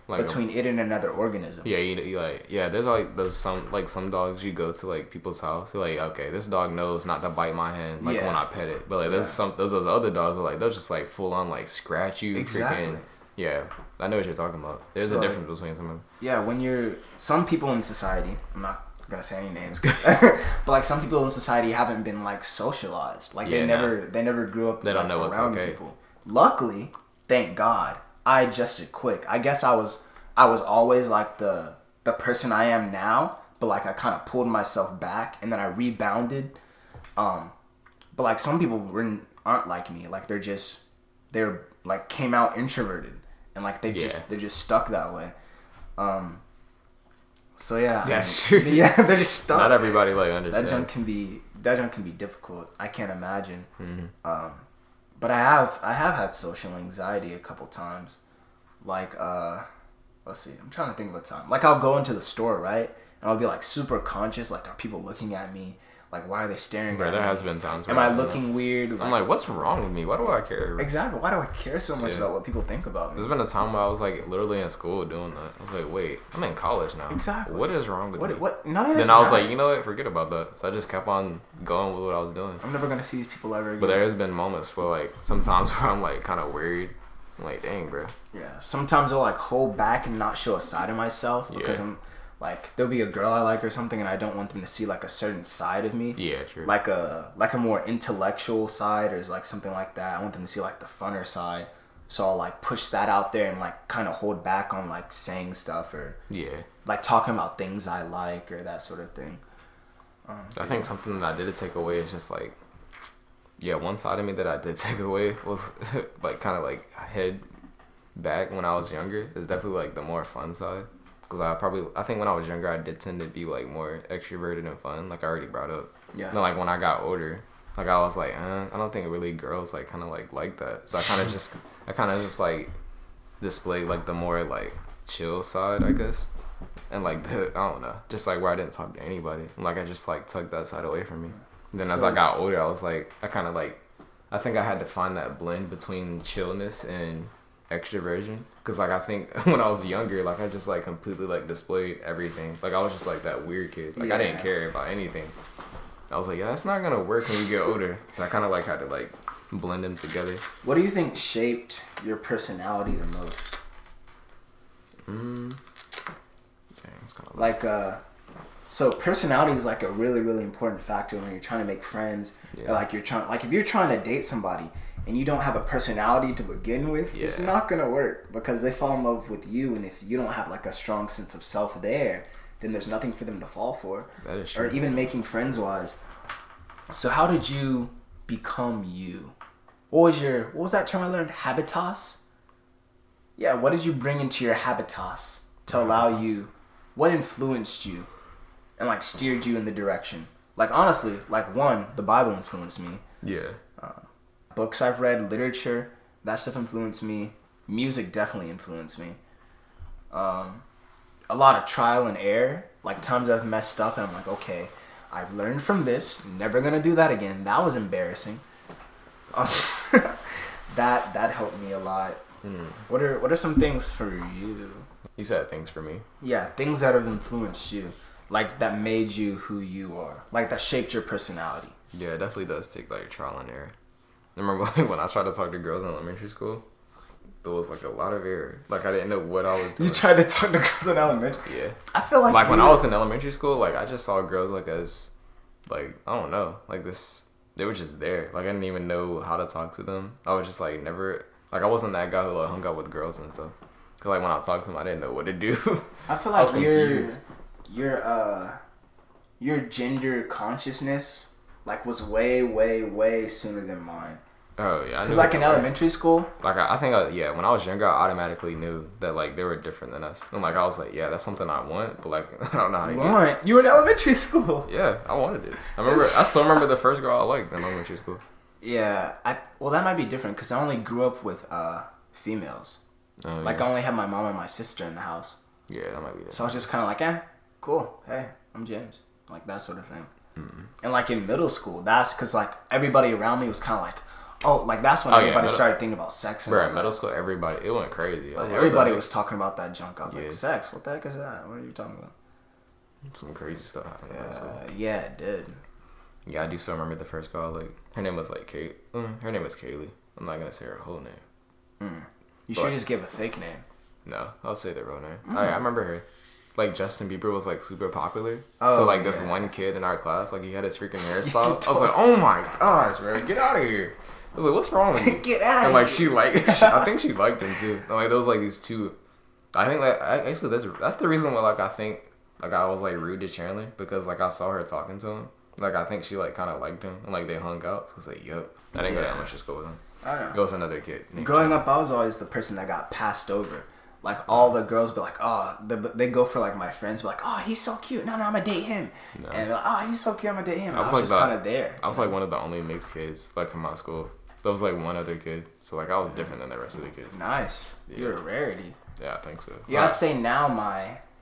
[SPEAKER 1] like between it and another organism.
[SPEAKER 2] You like there's like those some dogs you go to like people's house, you're like, okay, this dog knows not to bite my hand like when I pet it, but like there's those other dogs where like they'll just like full on like scratch you. Exactly. Freaking, I know what you're talking about. There's a difference between some of them. When
[SPEAKER 1] some people in society, I'm not gonna say any names, but like some people in society haven't been like socialized, like they never grew up,
[SPEAKER 2] they don't know what's okay.
[SPEAKER 1] People. Luckily, thank God, I adjusted quick. I guess I was always like the person I am now, but like I kind of pulled myself back and then I rebounded. But like some people aren't like me. Like they're like came out introverted and like they're just stuck that way. So
[SPEAKER 2] that's true.
[SPEAKER 1] Yeah, they're just stuck.
[SPEAKER 2] Not everybody like understands.
[SPEAKER 1] That junk can be difficult. I can't imagine. Mm-hmm. But I have had social anxiety a couple times. Like, let's see. I'm trying to think of a time. Like, I'll go into the store, right? And I'll be, like, super conscious. Like, are people looking at me? Like, why are they staring at me?
[SPEAKER 2] There has been times
[SPEAKER 1] where Am I looking weird? Like,
[SPEAKER 2] I'm like, what's wrong with me? Why do I care?
[SPEAKER 1] Exactly. Why do I care so much about what people think about me?
[SPEAKER 2] There's been a time where I was, like, literally in school doing that. I was like, wait, I'm in college now.
[SPEAKER 1] Exactly.
[SPEAKER 2] What is wrong with me?
[SPEAKER 1] What? None of this
[SPEAKER 2] Then I was like, you know what? Forget about that. So I just kept on going with what I was doing.
[SPEAKER 1] I'm never going to see these people ever again.
[SPEAKER 2] But there has been moments where, like, sometimes where I'm, like, kind of worried. I'm like, dang, bro.
[SPEAKER 1] Yeah. Sometimes I'll, like, hold back and not show a side of myself because I'm... Like, there'll be a girl I like or something, and I don't want them to see, like, a certain side of me.
[SPEAKER 2] Yeah, true.
[SPEAKER 1] Like a more intellectual side or, like, something like that. I want them to see, like, the funner side. So I'll, like, push that out there and, like, kind of hold back on, like, saying stuff or...
[SPEAKER 2] Yeah.
[SPEAKER 1] Like, talking about things I like or that sort of thing.
[SPEAKER 2] I think something that I did take away is just, like... Yeah, one side of me that I did take away was, like, kind of, like, head back when I was younger. It's definitely, like, the more fun side. Because I think when I was younger, I did tend to be, like, more extroverted and fun, like I already brought up. Yeah. Then, like, when I got older, like, I was like, I don't think really girls, like, kind of, like that. So I kind of just, like, displayed, like, the more, like, chill side, I guess. And, like, I don't know, just, like, where I didn't talk to anybody. And, like, I just, like, tucked that side away from me. And then as I got older, I was, like, I kind of, like, I think I had to find that blend between chillness and extroversion. Because, like, I think when I was younger, like, I just, like, completely, like, displayed everything. Like, I was just, like, that weird kid. Like, I didn't care about anything. I was like, yeah, that's not going to work when you get older. So I kind of, like, had to, like, blend them together.
[SPEAKER 1] What do you think shaped your personality the most?
[SPEAKER 2] Dang, it's kind of
[SPEAKER 1] like, so personality is, like, a really, really important factor when you're trying to make friends. Yeah. Or, like, if you're trying to date somebody and you don't have a personality to begin with, it's not going to work because they fall in love with you. And if you don't have, like, a strong sense of self there, then there's nothing for them to fall for.
[SPEAKER 2] That is true.
[SPEAKER 1] Or even making friends-wise. So how did you become you? What was that term I learned? Habitus? Yeah, what did you bring into your habitus to allow you? What influenced you and, like, steered you in the direction? Like, honestly, like, one, the Bible influenced me.
[SPEAKER 2] Yeah.
[SPEAKER 1] Books I've read, literature, that stuff influenced me. Music definitely influenced me. A lot of trial and error, like times I've messed up and I'm like, okay, I've learned from this, never gonna do that again. That was embarrassing. That helped me a lot. What are some things for you?
[SPEAKER 2] You said things for me.
[SPEAKER 1] Yeah, things that have influenced you, like that made you who you are, like that shaped your personality.
[SPEAKER 2] Yeah, it definitely does take like trial and error. I remember like when I tried to talk to girls in elementary school, there was like a lot of error. Like I didn't know what I was doing.
[SPEAKER 1] You tried to talk to girls in elementary?
[SPEAKER 2] Yeah.
[SPEAKER 1] I feel like
[SPEAKER 2] when I was in elementary school, like I just saw girls like as like I don't know, like this. They were just there. Like I didn't even know how to talk to them. I was just like never like I wasn't that guy who like hung out with girls and stuff. Cause like when I talked to them, I didn't know what to do.
[SPEAKER 1] I feel like your gender consciousness like was way sooner than mine.
[SPEAKER 2] Oh yeah,
[SPEAKER 1] because like in elementary school,
[SPEAKER 2] like I think when I was younger, I automatically knew that like they were different than us. And like I was like, yeah, that's something I want, but like I don't know how to get it.
[SPEAKER 1] You were in elementary school.
[SPEAKER 2] Yeah, I wanted it. I still remember the first girl I liked in elementary school.
[SPEAKER 1] Yeah, well that might be different because I only grew up with females. Oh, like I only had my mom and my sister in the house.
[SPEAKER 2] Yeah, that might be different.
[SPEAKER 1] So I was just kind of like, cool. Hey, I'm James. Like that sort of thing. Mm-hmm. And like in middle school, that's because like everybody around me was kind of like, oh, like that's when everybody started thinking about sex.
[SPEAKER 2] Bro, in middle school, everybody, it went crazy.
[SPEAKER 1] Like, everybody was talking about that junk. I was like, sex? What the heck is that? What are you talking about?
[SPEAKER 2] Some crazy stuff happened in middle school.
[SPEAKER 1] Yeah, it did.
[SPEAKER 2] Yeah, I do still remember the first girl. Like her name was like Kate. Her name was Kaylee. I'm not gonna say her whole name.
[SPEAKER 1] You should just give a fake name.
[SPEAKER 2] No, I'll say the real name. I remember her. Like Justin Bieber was like super popular. So like this one kid in our class, like he had his freaking hairstyle. I was like, oh my gosh, bro, get out of here. I was like, what's wrong with you?
[SPEAKER 1] Get out of
[SPEAKER 2] here. And like
[SPEAKER 1] she
[SPEAKER 2] I think she liked him too. And like there was like these two. I think like actually that's the reason why like I think like I was like rude to Chandler because like I saw her talking to him. Like I think she like kind of liked him and like they hung out. So I was like, yup. I didn't go to elementary school with him.
[SPEAKER 1] I know.
[SPEAKER 2] It was another kid.
[SPEAKER 1] Growing up, I was always the person that got passed over. Like all the girls be like, oh, they go for like my friends, be like, oh, he's so cute. No, I'm gonna date him. No. And oh, he's so cute. I'm gonna date him. I was like just kind of there.
[SPEAKER 2] I was like one of the only mixed kids like in my school. There was like one other kid, so like I was different than the rest of the kids.
[SPEAKER 1] Nice. Yeah. You're a rarity.
[SPEAKER 2] Yeah, I think so.
[SPEAKER 1] Yeah, I'd say now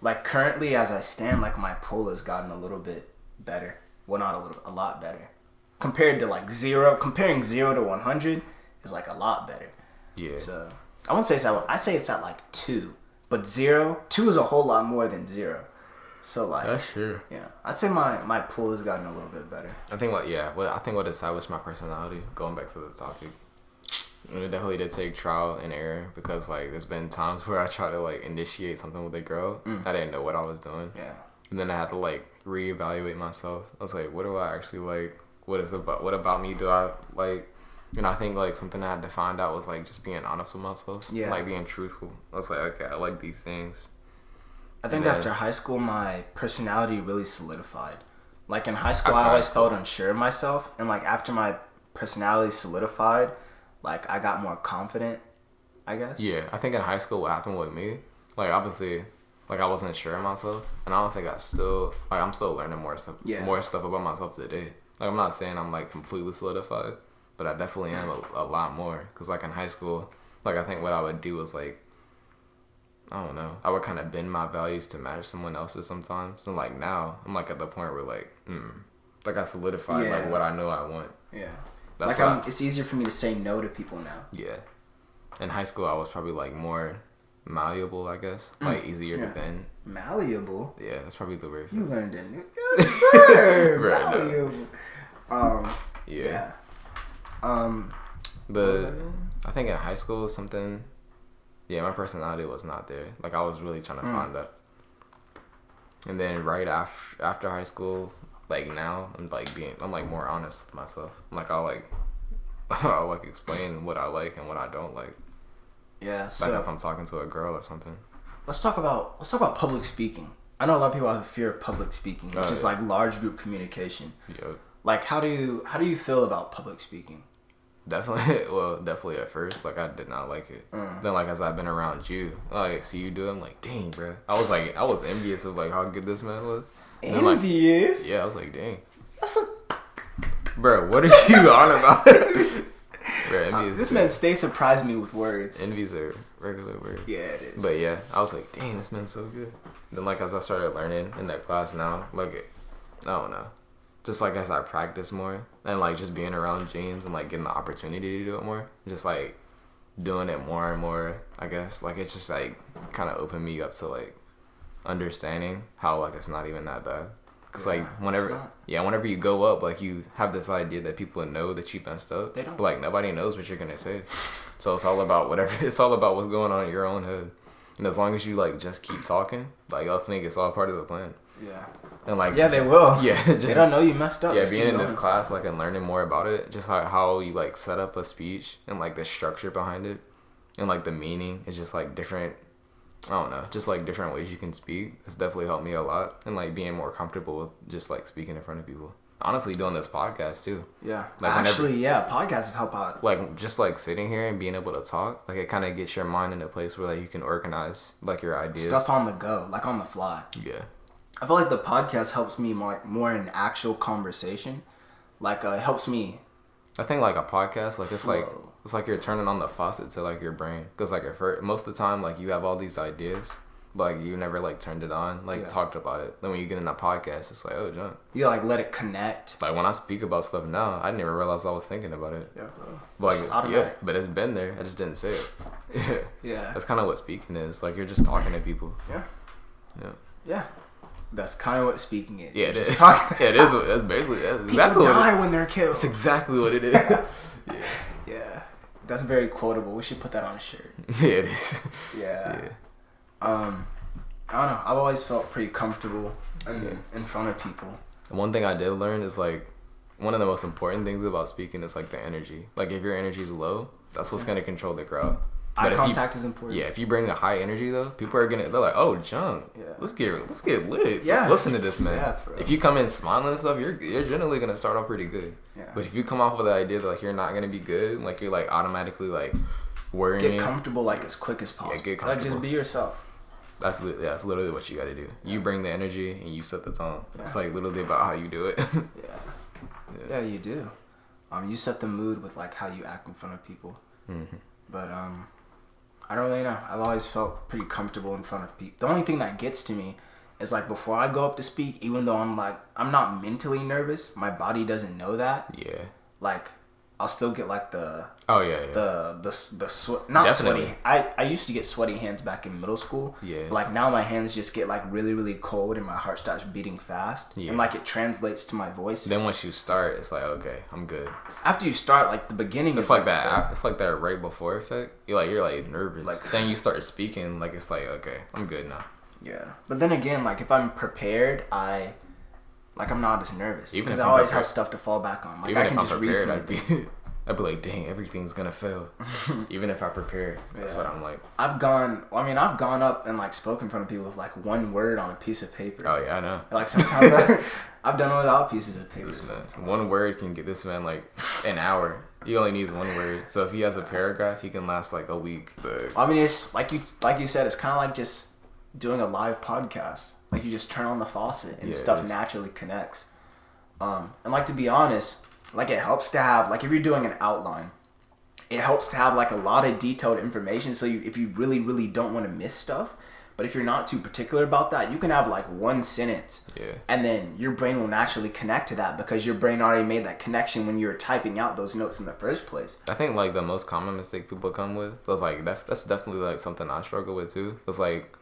[SPEAKER 1] like currently as I stand, like my pull has gotten a little bit better. Well, not a lot better. Compared to like comparing 0 to 100 is like a lot better. Yeah. So I wouldn't say it's I say it's at like 2, but 2 is a whole lot more than 0. So like
[SPEAKER 2] that's true.
[SPEAKER 1] Yeah, I'd say my pool has gotten a little bit better.
[SPEAKER 2] I think what established my personality. Going back to the topic, it definitely did take trial and error because like there's been times where I try to like initiate something with a girl. I didn't know what I was doing. Yeah. And then I had to like reevaluate myself. I was like, what do I actually like? What about me do I like? And I think like something I had to find out was like just being honest with myself. Yeah. Like being truthful. I was like, okay, I like these things.
[SPEAKER 1] I think after high school, my personality really solidified. Like in high school, I always felt unsure of myself. And like after my personality solidified, like I got more confident, I guess.
[SPEAKER 2] Yeah, I think in high school, what happened with me, like obviously, like I wasn't sure of myself. And I don't think I'm still learning more stuff about myself today. Like I'm not saying I'm like completely solidified, but I definitely am a lot more. Because like in high school, like I think what I would do was like, I don't know. I would kind of bend my values to match someone else's sometimes. And like now, I'm like at the point where like I solidified like what I know I want. Yeah.
[SPEAKER 1] That's like it's easier for me to say no to people now.
[SPEAKER 2] Yeah. In high school, I was probably like more malleable, I guess. Like easier to bend.
[SPEAKER 1] Malleable?
[SPEAKER 2] Yeah, that's probably the word.
[SPEAKER 1] You learned it. Yes, sir. Right, malleable.
[SPEAKER 2] Yeah. But I think in high school something. Yeah, my personality was not there. Like, I was really trying to find that. And then right after high school, like, now, I'm like more honest with myself. Like, I'll like explain what I like and what I don't like. Yeah, so... Like, if I'm talking to a girl or something.
[SPEAKER 1] Let's talk about public speaking. I know a lot of people have a fear of public speaking, which is, like, large group communication. Yep. Like, how do you feel about public speaking?
[SPEAKER 2] Definitely at first, like I did not like it. Then like as I've been around you, like see you do it, I'm like, dang, bro. I was envious of like how good this man was.
[SPEAKER 1] Envious?
[SPEAKER 2] Like, yeah, I was like, dang. Bro, what are you on about? Bro, envious.
[SPEAKER 1] This man surprised me with words.
[SPEAKER 2] Envy's a regular word.
[SPEAKER 1] Yeah, it is.
[SPEAKER 2] But yeah, I was like, dang, this man's so good. Then like as I started learning in that class now, like I don't know. Just like as I practice more and like just being around James and like getting the opportunity to do it more, just like doing it more and more, I guess, like, it's just, like, kind of opened me up to, like, understanding how, like, it's not even that bad. Because, like, whenever you go up, like, you have this idea that people know that you messed up.
[SPEAKER 1] They don't.
[SPEAKER 2] But, like, nobody knows what you're going to say. So it's all about it's all about what's going on in your own head. And as long as you, like, just keep talking, like, I think it's all part of the plan.
[SPEAKER 1] Yeah.
[SPEAKER 2] And, like...
[SPEAKER 1] Yeah, they will.
[SPEAKER 2] Yeah. Just,
[SPEAKER 1] they don't know you messed up.
[SPEAKER 2] Yeah, being in this class, like, and learning more about it, just like how you, like, set up a speech and, like, the structure behind it and, like, the meaning is just, like, different... I don't know, just like different ways you can speak. It's definitely helped me a lot, and like being more comfortable with just like speaking in front of people. Honestly, doing this podcast too.
[SPEAKER 1] Yeah,
[SPEAKER 2] like
[SPEAKER 1] podcasts have helped out.
[SPEAKER 2] Like just like sitting here and being able to talk, like it kind of gets your mind in a place where like you can organize like your ideas.
[SPEAKER 1] Stuff on the go, like on the fly.
[SPEAKER 2] Yeah,
[SPEAKER 1] I feel like the podcast helps me more in actual conversation. Like it helps me.
[SPEAKER 2] I think like a podcast, like it's like you're turning on the faucet to like your brain, because like most of the time like you have all these ideas, but like you never like turned it on, like talked about it. Then when you get in a podcast, it's like, oh, John,
[SPEAKER 1] you like let it connect.
[SPEAKER 2] Like when I speak about stuff now, I never realized I was thinking about it.
[SPEAKER 1] Yeah, bro.
[SPEAKER 2] Like but it's been there. I just didn't say it.
[SPEAKER 1] Yeah.
[SPEAKER 2] That's kind of what speaking is. Like you're just talking to people.
[SPEAKER 1] Yeah.
[SPEAKER 2] Yeah.
[SPEAKER 1] Yeah. That's kind of what speaking is.
[SPEAKER 2] Yeah, it is.
[SPEAKER 1] Talking.
[SPEAKER 2] Yeah, it is. That's basically exactly
[SPEAKER 1] people die when they're killed.
[SPEAKER 2] That's exactly what it is. Yeah.
[SPEAKER 1] Yeah. That's very quotable. We should put that on a shirt.
[SPEAKER 2] Yeah, it is.
[SPEAKER 1] Yeah. I don't know. I've always felt pretty comfortable in front of people.
[SPEAKER 2] One thing I did learn is like one of the most important things about speaking is like the energy. Like if your energy is low, that's what's gonna control the crowd.
[SPEAKER 1] Eye contact is important.
[SPEAKER 2] Yeah, if you bring a high energy though, they're like, oh, John, let's get lit.
[SPEAKER 1] Yeah.
[SPEAKER 2] Let's listen to this man.
[SPEAKER 1] Yeah,
[SPEAKER 2] if you come in smiling and stuff, you're generally gonna start off pretty good.
[SPEAKER 1] Yeah.
[SPEAKER 2] But if you come off with the idea that like you're not gonna be good, like you're like automatically like worrying.
[SPEAKER 1] Get comfortable like as quick as possible.
[SPEAKER 2] Yeah, get comfortable.
[SPEAKER 1] Like just be yourself.
[SPEAKER 2] That's literally what you gotta do. You bring the energy and you set the tone. Yeah. It's like literally about how you do it.
[SPEAKER 1] Yeah, you do. You set the mood with like how you act in front of people.
[SPEAKER 2] Mm-hmm.
[SPEAKER 1] But I don't really know. I've always felt pretty comfortable in front of people. The only thing that gets to me is like before I go up to speak, even though I'm not mentally nervous, my body doesn't know that.
[SPEAKER 2] Yeah.
[SPEAKER 1] Like I'll still get like the sweat, not
[SPEAKER 2] Definitely.
[SPEAKER 1] sweaty. I used to get sweaty hands back in middle school.
[SPEAKER 2] Yeah.
[SPEAKER 1] But like now my hands just get like really, really cold and my heart starts beating fast.
[SPEAKER 2] Yeah.
[SPEAKER 1] And like it translates to my voice.
[SPEAKER 2] Then once you start, it's like, okay, I'm good.
[SPEAKER 1] After you start, like the beginning
[SPEAKER 2] it's
[SPEAKER 1] is
[SPEAKER 2] like that. It's like that right before effect. You're like nervous.
[SPEAKER 1] Like
[SPEAKER 2] then you start speaking, like it's like, okay, I'm good now.
[SPEAKER 1] Yeah. But then again, like if I'm prepared, I'm not as nervous because I
[SPEAKER 2] I'm
[SPEAKER 1] always
[SPEAKER 2] prepared,
[SPEAKER 1] have stuff to fall back on. Like
[SPEAKER 2] even
[SPEAKER 1] I can
[SPEAKER 2] if I'm
[SPEAKER 1] just
[SPEAKER 2] prepared,
[SPEAKER 1] read
[SPEAKER 2] I'd be like, dang, everything's gonna fail. Even if I prepare, that's what I'm like.
[SPEAKER 1] I've gone up and like spoken in front of people with like one word on a piece of paper.
[SPEAKER 2] Oh yeah, I know.
[SPEAKER 1] Like sometimes I've done it without pieces of paper.
[SPEAKER 2] One word can get this man like an hour. He only needs one word. So if he has a paragraph, he can last like a week.
[SPEAKER 1] I mean, it's like you said, it's kind of like just doing a live podcast. Like you just turn on the faucet and stuff naturally connects. And like to be honest, like it helps to have like if you're doing an outline, it helps to have like a lot of detailed information. So if you really, really don't want to miss stuff, but if you're not too particular about that, you can have like one sentence, and then your brain will naturally connect to that because your brain already made that connection when you were typing out those notes in the first place.
[SPEAKER 2] I think like the most common mistake people come with was like that's definitely like something I struggle with too. It's like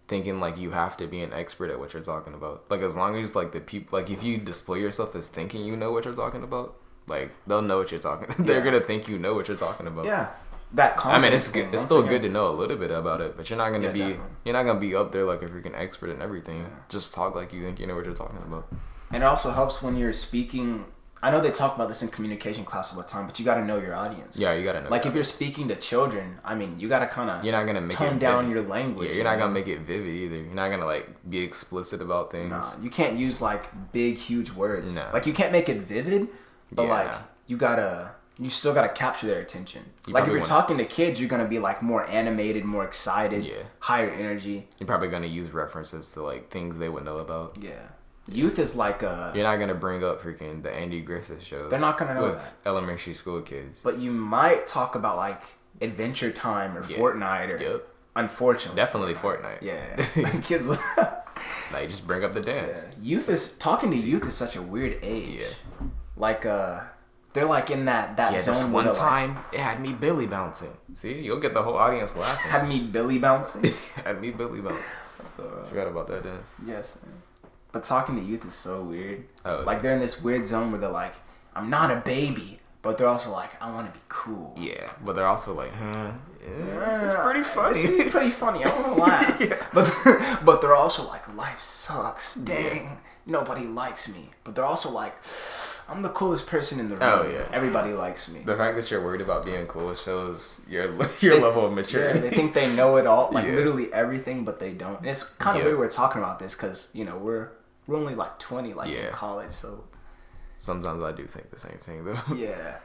[SPEAKER 2] thinking like you have to be an expert at what you're talking about. Like as long as like the people, like if you display yourself as thinking you know what you're talking about, like they'll know what you're talking. They're gonna think you know what you're talking about.
[SPEAKER 1] Yeah. That
[SPEAKER 2] I mean, it's good. It's still good to know a little bit about it, but you're not gonna be up there like a freaking expert in everything. Yeah. Just talk like you think you know what you're talking about.
[SPEAKER 1] And it also helps when you're speaking. I know they talk about this in communication class all the time, but you got to know your audience.
[SPEAKER 2] Yeah, you got to know.
[SPEAKER 1] Like if you're speaking to children, I mean, you got to kind of
[SPEAKER 2] you're not gonna make
[SPEAKER 1] tone down your language.
[SPEAKER 2] Yeah, you're not gonna make it vivid either. You're not gonna like be explicit about things.
[SPEAKER 1] Nah, you can't use like big, huge words.
[SPEAKER 2] No.
[SPEAKER 1] Like you can't make it vivid, but you still gotta capture their attention. Like if you're talking to kids, you're gonna be like more animated, more excited, higher energy.
[SPEAKER 2] You're probably gonna use references to like things they would know about.
[SPEAKER 1] Yeah. Youth is like
[SPEAKER 2] You're not gonna bring up freaking the Andy Griffith Show.
[SPEAKER 1] They're not gonna know
[SPEAKER 2] with elementary school kids.
[SPEAKER 1] But you might talk about like Adventure Time or Fortnite or unfortunately.
[SPEAKER 2] Definitely Fortnite.
[SPEAKER 1] Yeah. Kids
[SPEAKER 2] like just bring up the dance.
[SPEAKER 1] Yeah. Youth is such a weird age.
[SPEAKER 2] Yeah.
[SPEAKER 1] Like they're like in that zone.
[SPEAKER 2] This one time, it had me Billy bouncing. See, you'll get the whole audience laughing.
[SPEAKER 1] Had me Billy bouncing?
[SPEAKER 2] Had me Billy bouncing. Forgot about that dance.
[SPEAKER 1] Yes, man. But talking to youth is so weird.
[SPEAKER 2] Oh,
[SPEAKER 1] like, they're in this weird zone where they're like, I'm not a baby. But they're also like, I want to be cool.
[SPEAKER 2] Yeah, but they're also like, it's pretty funny.
[SPEAKER 1] This is pretty funny. I want to laugh. Yeah. But they're also like, life sucks. Dang, nobody likes me. But they're also like, I'm the coolest person in the room.
[SPEAKER 2] Oh, yeah.
[SPEAKER 1] Everybody likes me.
[SPEAKER 2] The fact that you're worried about being cool shows your level of maturity.
[SPEAKER 1] Yeah, they think they know it all, like literally everything, but they don't. And it's kind of weird we're talking about this because, you know, we're only like 20, like in college, so.
[SPEAKER 2] Sometimes I do think the same thing though.
[SPEAKER 1] Yeah.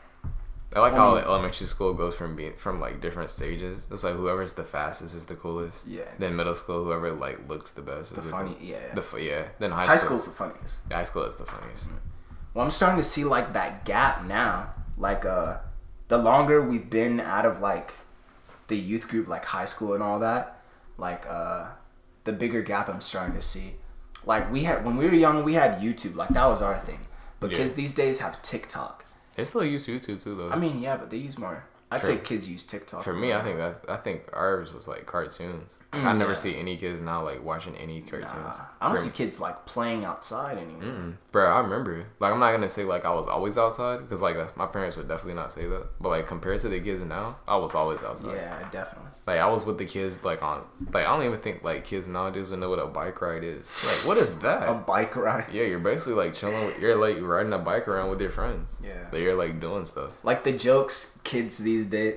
[SPEAKER 2] I like how elementary school goes from like different stages. It's like whoever's the fastest is the coolest.
[SPEAKER 1] Yeah.
[SPEAKER 2] Then middle school, whoever like looks the best is
[SPEAKER 1] the funny. Yeah.
[SPEAKER 2] Then high
[SPEAKER 1] school's the funniest.
[SPEAKER 2] Yeah, high school is the funniest.
[SPEAKER 1] Well, I'm starting to see like that gap now. Like the longer we've been out of like the youth group, like high school and all that, like the bigger gap I'm starting to see. Like when we were young, we had YouTube. Like that was our thing. But kids these days have TikTok.
[SPEAKER 2] They still use YouTube too, though.
[SPEAKER 1] I mean, yeah, but they use more. I'd say kids use TikTok.
[SPEAKER 2] For me, I think ours was like cartoons. I never see any kids now like watching any cartoons.
[SPEAKER 1] I don't see kids like playing outside anymore.
[SPEAKER 2] Bro, I remember. Like, I'm not gonna say like I was always outside because like my parents would definitely not say that. But like compared to the kids now, I was always outside.
[SPEAKER 1] Yeah, definitely.
[SPEAKER 2] Like I was with the kids like I don't even think like kids nowadays would know what a bike ride is. Like, what is that?
[SPEAKER 1] A bike ride?
[SPEAKER 2] Yeah, you're basically like chilling. You're like riding a bike around with your friends.
[SPEAKER 1] Yeah.
[SPEAKER 2] Like, you're like doing stuff.
[SPEAKER 1] Like the jokes kids these days.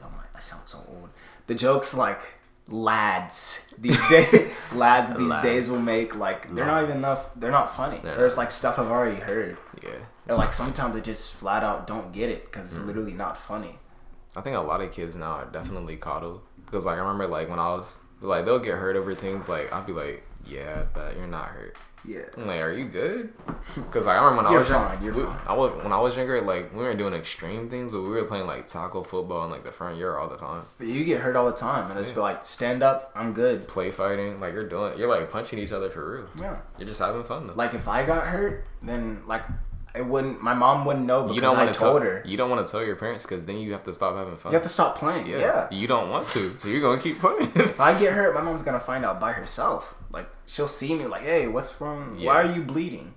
[SPEAKER 1] Oh my, I sound so old. The jokes like lads these days. lads these days will make like they're not even enough. They're not funny. There's like stuff I've already heard.
[SPEAKER 2] Yeah.
[SPEAKER 1] They're like sometimes they just flat out don't get it because it's literally not funny.
[SPEAKER 2] I think a lot of kids now are definitely coddled because like I remember like when I was like they'll get hurt over things like I'll be like yeah but you're not hurt.
[SPEAKER 1] Yeah.
[SPEAKER 2] I'm like, are you good? Because like, I remember when I was
[SPEAKER 1] fine.
[SPEAKER 2] when I was younger, like we weren't doing extreme things, but we were playing like tackle football in like the front yard all the time.
[SPEAKER 1] But you get hurt all the time, and I just be like, stand up, I'm good.
[SPEAKER 2] Play fighting, like you're like punching each other for real.
[SPEAKER 1] Yeah.
[SPEAKER 2] You're just having fun though.
[SPEAKER 1] Like if I got hurt, then like my mom wouldn't know because I told her.
[SPEAKER 2] You don't want to tell your parents because then you have to stop having fun.
[SPEAKER 1] You have to stop playing. Yeah.
[SPEAKER 2] You don't want to, so you're gonna keep playing.
[SPEAKER 1] If I get hurt, my mom's gonna find out by herself. Like she'll see me like, hey, what's wrong? Yeah. Why are you bleeding?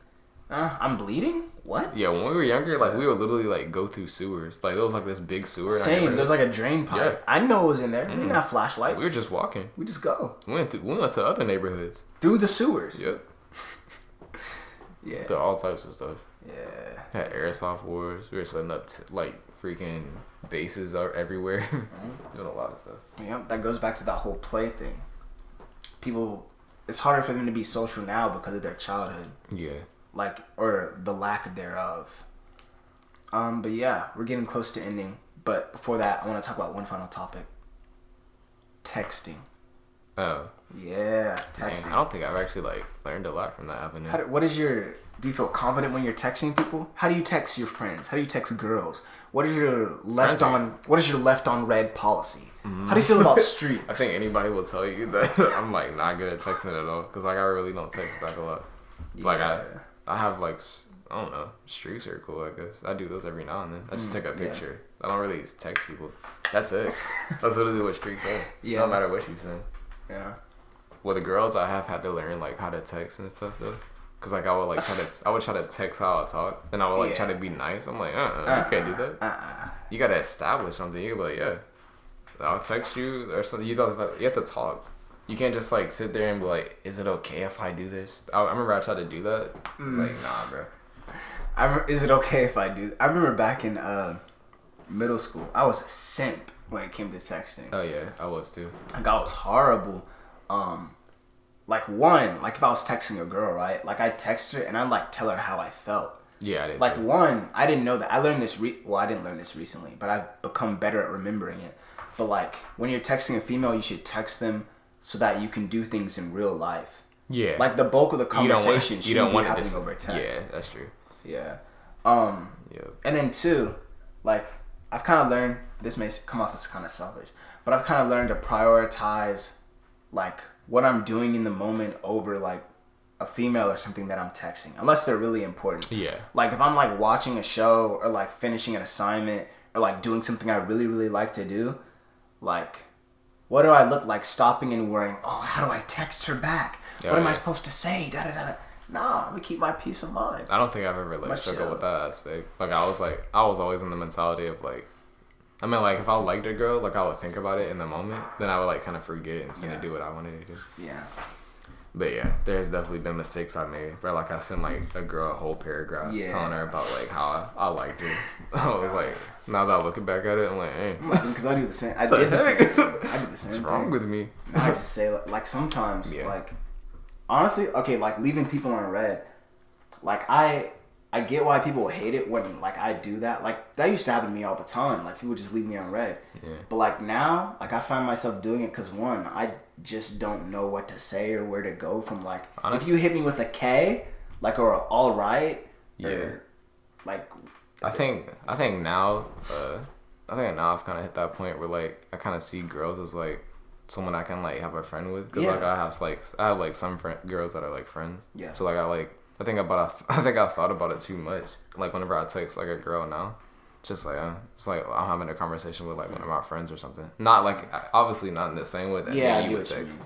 [SPEAKER 1] I'm bleeding? What?
[SPEAKER 2] Yeah, when we were younger, like we would literally like go through sewers. Like there was like this big sewer.
[SPEAKER 1] Same. There's like a drain pipe. Yeah. I know it was in there. We didn't have flashlights.
[SPEAKER 2] We were just walking.
[SPEAKER 1] We just go.
[SPEAKER 2] We went to other neighborhoods.
[SPEAKER 1] Through the sewers.
[SPEAKER 2] Yep.
[SPEAKER 1] Yeah.
[SPEAKER 2] To all types of stuff.
[SPEAKER 1] Yeah.
[SPEAKER 2] Had airsoft wars. We were setting up like freaking bases everywhere. Doing a lot of stuff.
[SPEAKER 1] Yeah, that goes back to that whole play thing. People, it's harder for them to be social now because of their childhood. Yeah. Like, or the lack thereof. But yeah, we're getting close to ending. But before that, I want to talk about one final topic. Texting. Oh. Yeah, texting.
[SPEAKER 2] Dang, I don't think I've actually like learned a lot from that avenue.
[SPEAKER 1] Do you feel confident when you're texting people? How do you text your friends? How do you text girls? What is your left on red policy? Mm-hmm. How do you feel about streaks?
[SPEAKER 2] I think anybody will tell you that I'm like not good at texting at all because like I really don't text back a lot. Yeah. Like I have like I don't know, streaks are cool. I guess I do those every now and then. I just take a picture. Yeah. I don't really text people. That's it. That's literally what streaks are. Yeah. No matter what you say. Yeah. Well, the girls I have had to learn like how to text and stuff though. Cause like I would try to text how I talk, and I would like try to be nice. I'm like, you can't do that. You gotta establish something. You gotta be like, I'll text you or something. You have to talk. You can't just like sit there and be like, is it okay if I do this? I remember I tried to do that. It's like, nah, bro.
[SPEAKER 1] Is it okay if I do? I remember back in middle school, I was a simp when it came to texting.
[SPEAKER 2] Oh yeah, I was too.
[SPEAKER 1] Like I was horrible. Like if I was texting a girl, right? Like I'd text her and I'd like tell her how I felt.
[SPEAKER 2] Yeah, I did.
[SPEAKER 1] Like too. I didn't know that. I learned this. I didn't learn this recently, but I've become better at remembering it. But like when you're texting a female, you should text them so that you can do things in real life. Yeah. Like the bulk of the conversation shouldn't be happening over text.
[SPEAKER 2] Yeah, that's true.
[SPEAKER 1] Yeah. And then two, like I've kind of learned. This may come off as kind of selfish, but I've kind of learned to prioritize, like, what I'm doing in the moment over like a female or something that I'm texting, unless they're really important.
[SPEAKER 2] Yeah.
[SPEAKER 1] Like if I'm like watching a show or like finishing an assignment or like doing something I really, really like to do, like what do I look like stopping and worrying, oh, how do I text her back? What am I supposed to say? Da da da. Nah, I'm gonna keep my peace of mind.
[SPEAKER 2] I don't think I've ever like struggled with that aspect. Like I was always in the mentality of like, I mean, like if I liked a girl, like I would think about it in the moment, then I would like kind of forget and tend to do what I wanted to do.
[SPEAKER 1] Yeah.
[SPEAKER 2] But yeah, there's definitely been mistakes I made. Where like I sent like a girl a whole paragraph telling her about like how I liked her. I was like, now that I'm looking back at it, I'm like, hey.
[SPEAKER 1] Because I do the same. I did the same thing.
[SPEAKER 2] What's wrong with me?
[SPEAKER 1] Now I just say like sometimes like honestly, okay, like leaving people on red. Like I get why people hate it when like I do that. Like that used to happen to me all the time. Like people just leave me on red. Yeah. But like now, like I find myself doing it because one, I just don't know what to say or where to go from. Like if you hit me with a K, like or a all right, or like.
[SPEAKER 2] I think now I've kind of hit that point where like I kind of see girls as like someone I can like have a friend with because like I have like some girls that are like friends. Yeah. So like I think I thought about it too much. Like whenever I text like a girl now, just like it's like I'm having a conversation with like one of my friends or something. Not like obviously not in the same way that you would text.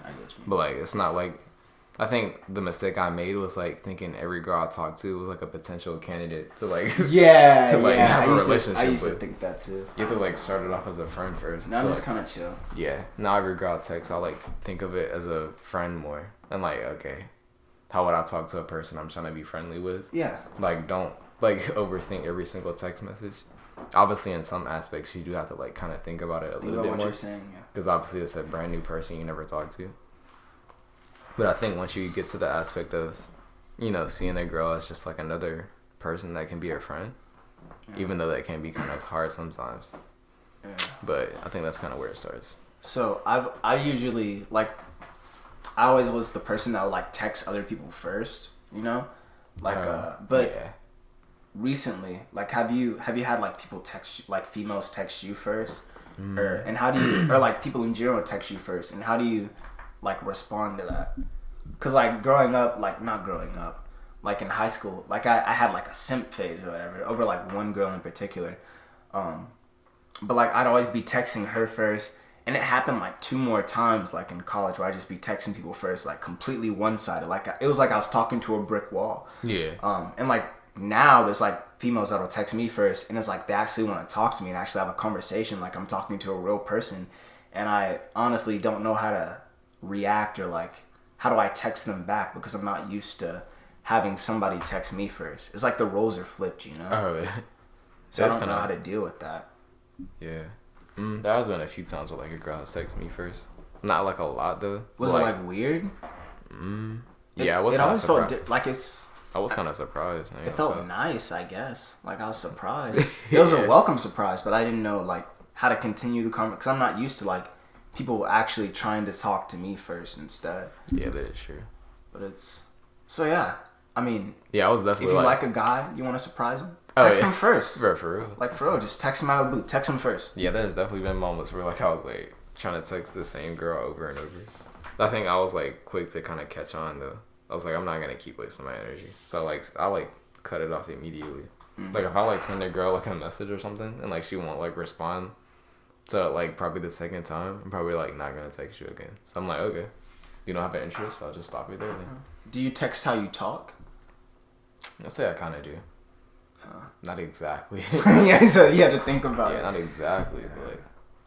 [SPEAKER 2] But like it's not like I think the mistake I made was like thinking every girl I talked to was like a potential candidate to like have a relationship with. I used to think that too. You have to like start it off as a friend first.
[SPEAKER 1] Now I'm just kind of chill.
[SPEAKER 2] Yeah. Now every girl I text, I like think of it as a friend more and like okay. How would I talk to a person I'm trying to be friendly with? Yeah. Like, don't, like, overthink every single text message. Obviously, in some aspects, you do have to, like, kind of think about it a little bit more. What you're saying, yeah. Because obviously, it's a brand new person you never talked to. But I think once you get to the aspect of, you know, seeing a girl as just, like, another person that can be your friend, even though that can be kind of hard sometimes. Yeah. But I think that's kind of where it starts.
[SPEAKER 1] So, I usually, like... I always was the person that would like text other people first, you know, like recently, like have you had like people text like females text you first, or and how do you or like people in general text you first, and how do you like respond to that? Cause like growing up, like not growing up, like in high school, like I had like a simp phase or whatever over like one girl in particular, but like I'd always be texting her first. And it happened like 2 more times, like in college, where I just be texting people first, like completely one-sided. Like it was like I was talking to a brick wall. Yeah. And like now there's like females that'll text me first, and it's like they actually want to talk to me and actually have a conversation, like I'm talking to a real person. And I honestly don't know how to react or like how do I text them back because I'm not used to having somebody text me first. It's like the roles are flipped, you know. Oh yeah. So I don't know how to deal with that.
[SPEAKER 2] Yeah. There has been a few times where like a girl has texted me first. Not like a lot though.
[SPEAKER 1] Was it like weird?
[SPEAKER 2] Yeah, I was kind of surprised.
[SPEAKER 1] Felt like it's.
[SPEAKER 2] I was kind of surprised.
[SPEAKER 1] It felt nice, I guess. Like I was surprised. It was a welcome surprise, but I didn't know like how to continue the conversation because I'm not used to like people actually trying to talk to me first instead.
[SPEAKER 2] Yeah, that is true.
[SPEAKER 1] But it's so yeah. I mean,
[SPEAKER 2] yeah, I was definitely.
[SPEAKER 1] If you like a guy, you want to surprise him. Text him first.
[SPEAKER 2] For real.
[SPEAKER 1] Like, for real. Just text him out of the blue. Text him first.
[SPEAKER 2] Yeah, there's definitely been moments where, like, I was, like, trying to text the same girl over and over. I think I was, like, quick to kind of catch on, though. I was like, I'm not going to keep wasting my energy. So, like, I cut it off immediately. Mm-hmm. Like, if I, like, send a girl, like, a message or something, and, like, she won't, like, respond to, like, probably the second time, I'm probably, like, not going to text you again. So, I'm like, okay. You don't have an interest? I'll just stop you there then.
[SPEAKER 1] Do you text how you talk?
[SPEAKER 2] I'd say I kind of do. Not exactly.
[SPEAKER 1] Yeah, so you had to think about it.
[SPEAKER 2] Yeah, not exactly, but like,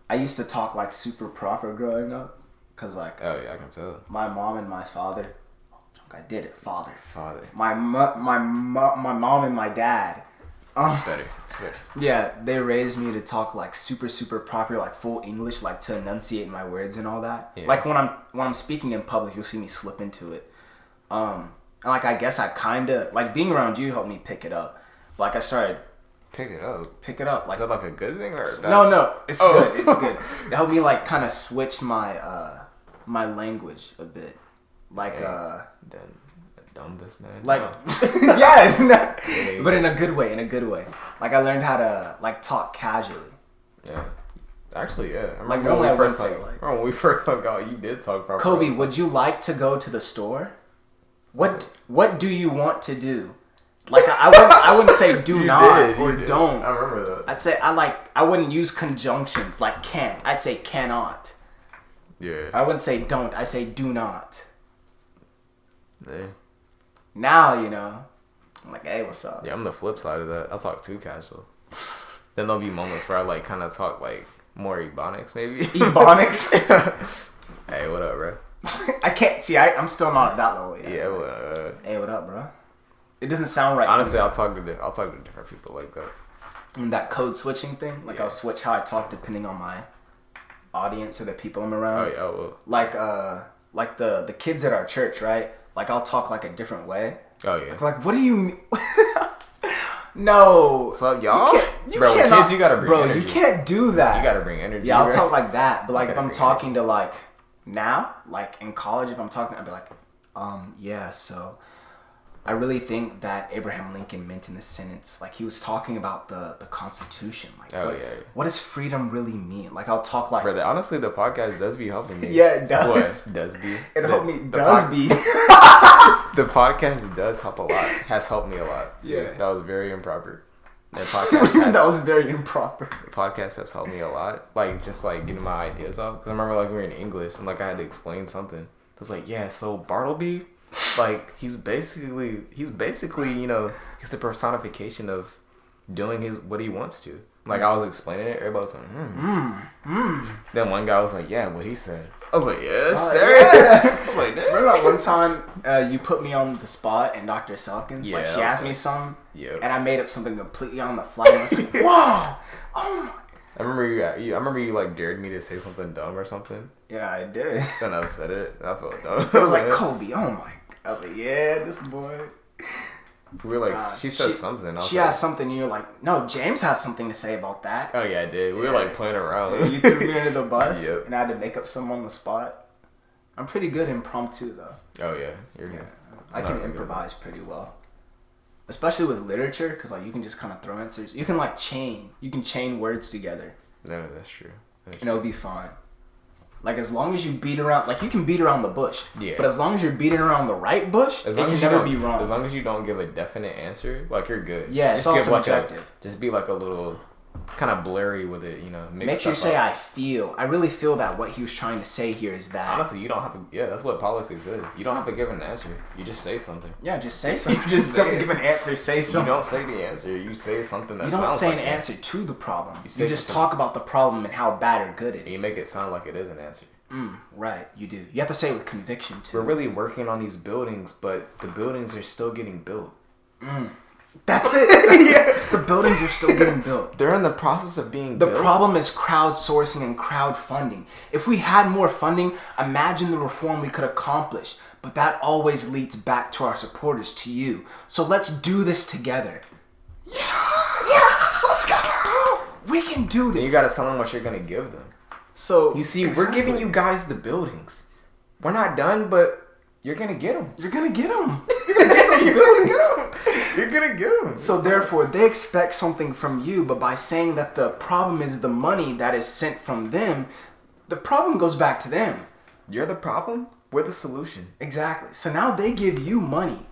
[SPEAKER 1] I used to talk like super proper growing up, cause like
[SPEAKER 2] oh yeah, I can tell.
[SPEAKER 1] My mom and my father, I did it, father. My mom and my dad.
[SPEAKER 2] It's better.
[SPEAKER 1] Yeah, they raised me to talk like super super proper, like full English, like to enunciate my words and all that. Yeah. Like when I'm speaking in public, you'll see me slip into it. And like I guess I kind of like being around you helped me pick it up. Like I started
[SPEAKER 2] pick it up.
[SPEAKER 1] Like,
[SPEAKER 2] is that like a good thing or
[SPEAKER 1] no? It's good. It's good. It helped me like kind of switch my my language a bit. Like
[SPEAKER 2] then dumb this man.
[SPEAKER 1] Like yeah, but in a good way. Like I learned how to like talk casually.
[SPEAKER 2] Yeah. Actually, yeah.
[SPEAKER 1] Like normally when
[SPEAKER 2] we first talked out, you did talk properly.
[SPEAKER 1] Kobe, would you like to go to the store? What do you want to do? Like I wouldn't say do not or don't.
[SPEAKER 2] I remember that.
[SPEAKER 1] I'd say I wouldn't use conjunctions like can't. I'd say cannot.
[SPEAKER 2] Yeah.
[SPEAKER 1] I wouldn't say don't. I say do not.
[SPEAKER 2] Yeah.
[SPEAKER 1] Now I'm like, hey, what's up?
[SPEAKER 2] Yeah, I'm the flip side of that. I'll talk too casual. Then there'll be moments where I like kind of talk like more ebonics maybe.
[SPEAKER 1] Ebonics.
[SPEAKER 2] Hey, what up, bro?
[SPEAKER 1] I can't see. I'm still not at that level yet.
[SPEAKER 2] Yeah.
[SPEAKER 1] Hey, what up, bro? It doesn't sound right.
[SPEAKER 2] Honestly, I'll talk to different people like that.
[SPEAKER 1] And that code switching thing, like I'll switch how I talk depending on my audience or the people I'm around.
[SPEAKER 2] Oh yeah, I will.
[SPEAKER 1] Like the kids at our church, right? Like I'll talk like a different way.
[SPEAKER 2] Oh yeah.
[SPEAKER 1] Like what do you mean? No.
[SPEAKER 2] What's up, y'all?
[SPEAKER 1] Bro, kids,
[SPEAKER 2] you gotta bring energy.
[SPEAKER 1] You can't do that.
[SPEAKER 2] You gotta bring energy.
[SPEAKER 1] Yeah, I'll talk like that. But like if I'm talking to like now, like in college, if I'm talking, I'd be like, yeah, so I really think that Abraham Lincoln meant in this sentence, like he was talking about the Constitution. Like, what does freedom really mean? Like, I'll talk like...
[SPEAKER 2] Brother, honestly, the podcast does be helping me.
[SPEAKER 1] Yeah, it does.
[SPEAKER 2] What? Does be?
[SPEAKER 1] It helped me. Does be.
[SPEAKER 2] The podcast does help a lot. Has helped me a lot. So
[SPEAKER 1] yeah.
[SPEAKER 2] That was very improper. The podcast
[SPEAKER 1] that was very improper.
[SPEAKER 2] The podcast has helped me a lot. Like, just like getting my ideas off. Because I remember like we were in English and like I had to explain something. I was like, yeah, so Bartleby... Like he's basically he's the personification of doing what he wants to. Like I was explaining it, everybody was like, Then one guy was like, yeah, what he said. I was like, yes, sir.
[SPEAKER 1] Yeah.
[SPEAKER 2] I was like,
[SPEAKER 1] remember that one time you put me on the spot in Dr. Selkins?
[SPEAKER 2] Yeah,
[SPEAKER 1] like she asked me something,
[SPEAKER 2] yep.
[SPEAKER 1] And I made up something completely on the fly. And I was like, whoa, oh my.
[SPEAKER 2] I remember you like dared me to say something dumb or something.
[SPEAKER 1] Yeah, I did.
[SPEAKER 2] Then I said it. I felt dumb.
[SPEAKER 1] It was like Kobe. Oh my. I was like, yeah, this boy.
[SPEAKER 2] We were like, she said something.
[SPEAKER 1] She has something. And you're like, no, James has something to say about that.
[SPEAKER 2] Oh yeah, I did. We were like playing around.
[SPEAKER 1] You threw me under the bus.
[SPEAKER 2] Yep.
[SPEAKER 1] And I had to make up something on the spot. I'm pretty good impromptu though.
[SPEAKER 2] Oh yeah, you're good.
[SPEAKER 1] I can improvise pretty well. Especially with literature, because like you can just kind of throw answers. You can like chain words together.
[SPEAKER 2] No, that's true.
[SPEAKER 1] And it'll be fine. Like as long as you beat around, like you can beat around the bush. Yeah. But as long as you're beating around the right bush, it can never be wrong.
[SPEAKER 2] As long as you don't give a definite answer, like you're good.
[SPEAKER 1] Yeah, it's all subjective.
[SPEAKER 2] Just be like a little kind of blurry with it,
[SPEAKER 1] Make sure you say I feel. I really feel that what he was trying to say here is that.
[SPEAKER 2] Honestly, you don't have to. Yeah, that's what politics is. You don't have to give an answer. You just say something.
[SPEAKER 1] Yeah, just say something. Just don't give an answer. Say something.
[SPEAKER 2] You don't say the answer. You say something that
[SPEAKER 1] you
[SPEAKER 2] sounds like
[SPEAKER 1] don't say an answer to the problem. You just
[SPEAKER 2] something.
[SPEAKER 1] Talk about the problem and how bad or good it is.
[SPEAKER 2] And you make it sound like it is an answer.
[SPEAKER 1] Right, you do. You have to say it with conviction too.
[SPEAKER 2] We're really working on these buildings, but the buildings are still getting built.
[SPEAKER 1] That's it. The buildings are still getting built.
[SPEAKER 2] They're in the process of being built.
[SPEAKER 1] The problem is crowdsourcing and crowdfunding. If we had more funding, imagine the reform we could accomplish. But that always leads back to our supporters, to you. So let's do this together. Yeah, let's go. We can do this.
[SPEAKER 2] And you gotta tell them what you're gonna give them.
[SPEAKER 1] So
[SPEAKER 2] you see, we're giving you guys the buildings. We're not done, but you're gonna get them.
[SPEAKER 1] You're gonna get them. You're gonna get those buildings.
[SPEAKER 2] You're gonna get them.
[SPEAKER 1] So therefore, they expect something from you, but by saying that the problem is the money that is sent from them, the problem goes back to them.
[SPEAKER 2] You're the problem. We're the solution.
[SPEAKER 1] Exactly. So now they give you money.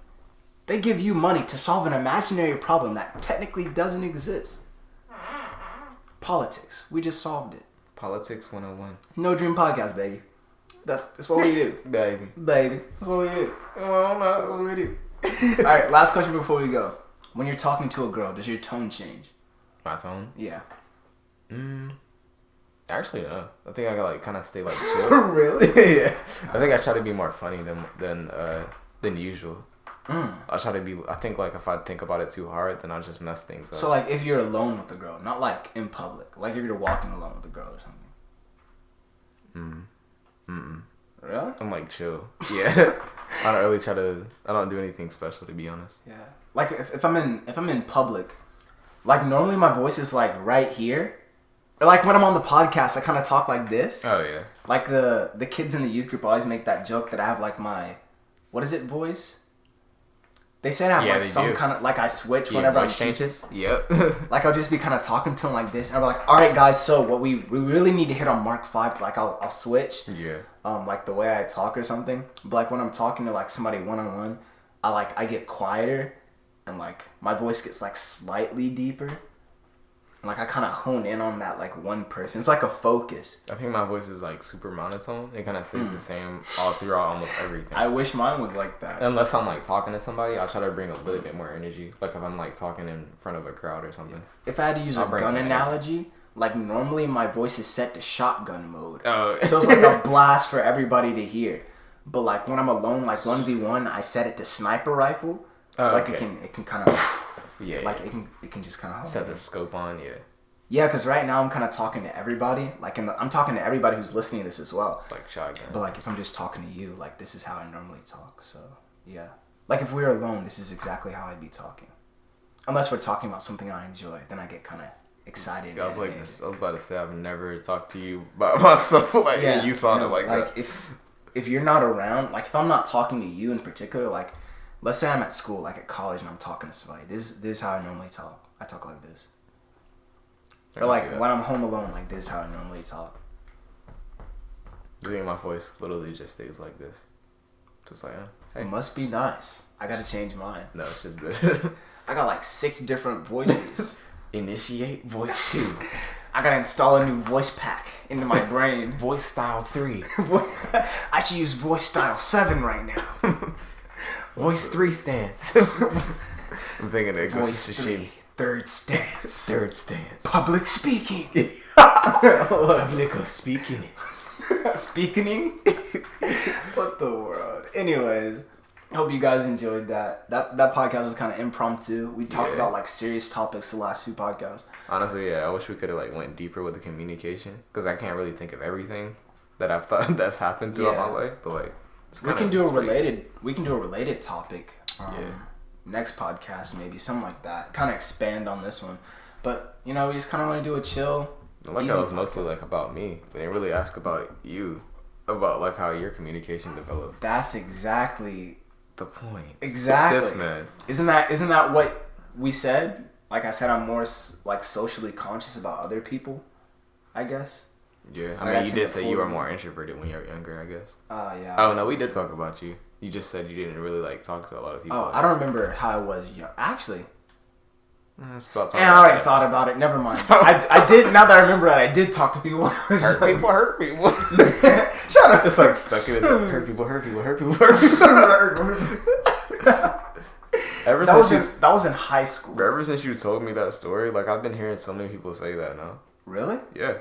[SPEAKER 1] They give you money to solve an imaginary problem that technically doesn't exist. Politics. We just solved it.
[SPEAKER 2] Politics 101.
[SPEAKER 1] NoDream podcast, baby. That's what we do.
[SPEAKER 2] Baby.
[SPEAKER 1] That's what we do.
[SPEAKER 2] Oh, no.
[SPEAKER 1] That's what we do. Alright, last question before we go. When you're talking to a girl, does your tone change?
[SPEAKER 2] My tone?
[SPEAKER 1] Yeah.
[SPEAKER 2] Actually, no. I think I gotta kind of stay like chill.
[SPEAKER 1] Really?
[SPEAKER 2] Yeah. I think I try to be more funny than usual. I try to be. I think like if I think about it too hard, then I'll just mess things up.
[SPEAKER 1] So like if you're alone with a girl, not like in public, like if you're walking alone with a girl or something. Really?
[SPEAKER 2] I'm like chill. Yeah. I don't really try to. I don't do anything special, to be honest.
[SPEAKER 1] Yeah. Like if I'm in public, like normally my voice is like right here. Or like when I'm on the podcast, I kind of talk like this.
[SPEAKER 2] Oh yeah.
[SPEAKER 1] Like the kids in the youth group always make that joke that I have like my, what is it, voice? They said I have like some kind of, like I switch whenever
[SPEAKER 2] voice changes. Yep.
[SPEAKER 1] Like I'll just be kind of talking to them like this, and I'm like, all right guys, so what we really need to hit on Mark 5, like I'll switch.
[SPEAKER 2] Yeah.
[SPEAKER 1] Like the way I talk or something. But like when I'm talking to like somebody one-on-one, I get quieter, and like my voice gets like slightly deeper. And like I kind of hone in on that like one person. It's like a focus.
[SPEAKER 2] I think my voice is like super monotone. It kind of stays the same all throughout almost everything.
[SPEAKER 1] I wish mine was like that.
[SPEAKER 2] Unless I'm like talking to somebody, I'll try to bring a little bit more energy. Like if I'm like talking in front of a crowd or something.
[SPEAKER 1] If I had to use a gun analogy, like normally my voice is set to shotgun mode.
[SPEAKER 2] Oh.
[SPEAKER 1] So it's like a blast for everybody to hear. But like when I'm alone, like 1v1, I set it to sniper rifle. So like it can kind of it can just kind of
[SPEAKER 2] set the scope on.
[SPEAKER 1] Yeah, because right now I'm kind of talking to everybody. Like I'm talking to everybody who's listening to this as well.
[SPEAKER 2] It's like shotgun.
[SPEAKER 1] But like if I'm just talking to you, like this is how I normally talk. So yeah, like if we were alone, this is exactly how I'd be talking. Unless we're talking about something I enjoy, then I get kind of excited.
[SPEAKER 2] I was about to say I've never talked to you by myself. Like you sounded like that.
[SPEAKER 1] If you're not around, like if I'm not talking to you in particular, like let's say I'm at school, like at college, and I'm talking to somebody. This is how I normally talk. I talk like this. Or like when I'm home alone, like this is how I normally talk.
[SPEAKER 2] I think my voice literally just stays like this. Just like, hey.
[SPEAKER 1] It must be nice. I gotta change mine.
[SPEAKER 2] No, it's just this.
[SPEAKER 1] I got like 6 different voices.
[SPEAKER 2] Initiate voice 2.
[SPEAKER 1] I gotta install a new voice pack into my brain.
[SPEAKER 2] Voice style 3.
[SPEAKER 1] I should use voice style 7 right now.
[SPEAKER 2] Voice 3 stance. I'm thinking it goes
[SPEAKER 1] voice 3. Third stance. Public speaking.
[SPEAKER 2] Public speaking.
[SPEAKER 1] Speaking? What the world? Anyways, hope you guys enjoyed that. That podcast was kind of impromptu. We talked about like serious topics the last 2 podcasts.
[SPEAKER 2] Honestly, I wish we could have like went deeper with the communication, because I can't really think of everything that I've thought that's happened throughout my life. But like,
[SPEAKER 1] we can do a related topic. Next podcast, maybe something like that. Kind of expand on this one, but we just kind of want to do a chill.
[SPEAKER 2] Like that was mostly like about me. They didn't really ask about you, about like how your communication developed.
[SPEAKER 1] That's exactly
[SPEAKER 2] the point.
[SPEAKER 1] Exactly.
[SPEAKER 2] This man.
[SPEAKER 1] Isn't that what we said? Like I said, I'm more like socially conscious about other people, I guess.
[SPEAKER 2] Yeah, I mean, you did say you were more introverted when you were younger, I guess.
[SPEAKER 1] Yeah.
[SPEAKER 2] Oh no, we did talk about you. You just said you didn't really like talk to a lot of people.
[SPEAKER 1] Oh, I don't remember how I was young. Actually.
[SPEAKER 2] It's about time.
[SPEAKER 1] And I already thought about it. Never mind. I did. Now that I remember that, I did talk to people.
[SPEAKER 2] Hurt people.
[SPEAKER 1] Shut up.
[SPEAKER 2] It's like stuck in his hurt people.
[SPEAKER 1] That was in high school.
[SPEAKER 2] Ever since you told me that story, like I've been hearing so many people say that now.
[SPEAKER 1] Really?
[SPEAKER 2] Yeah.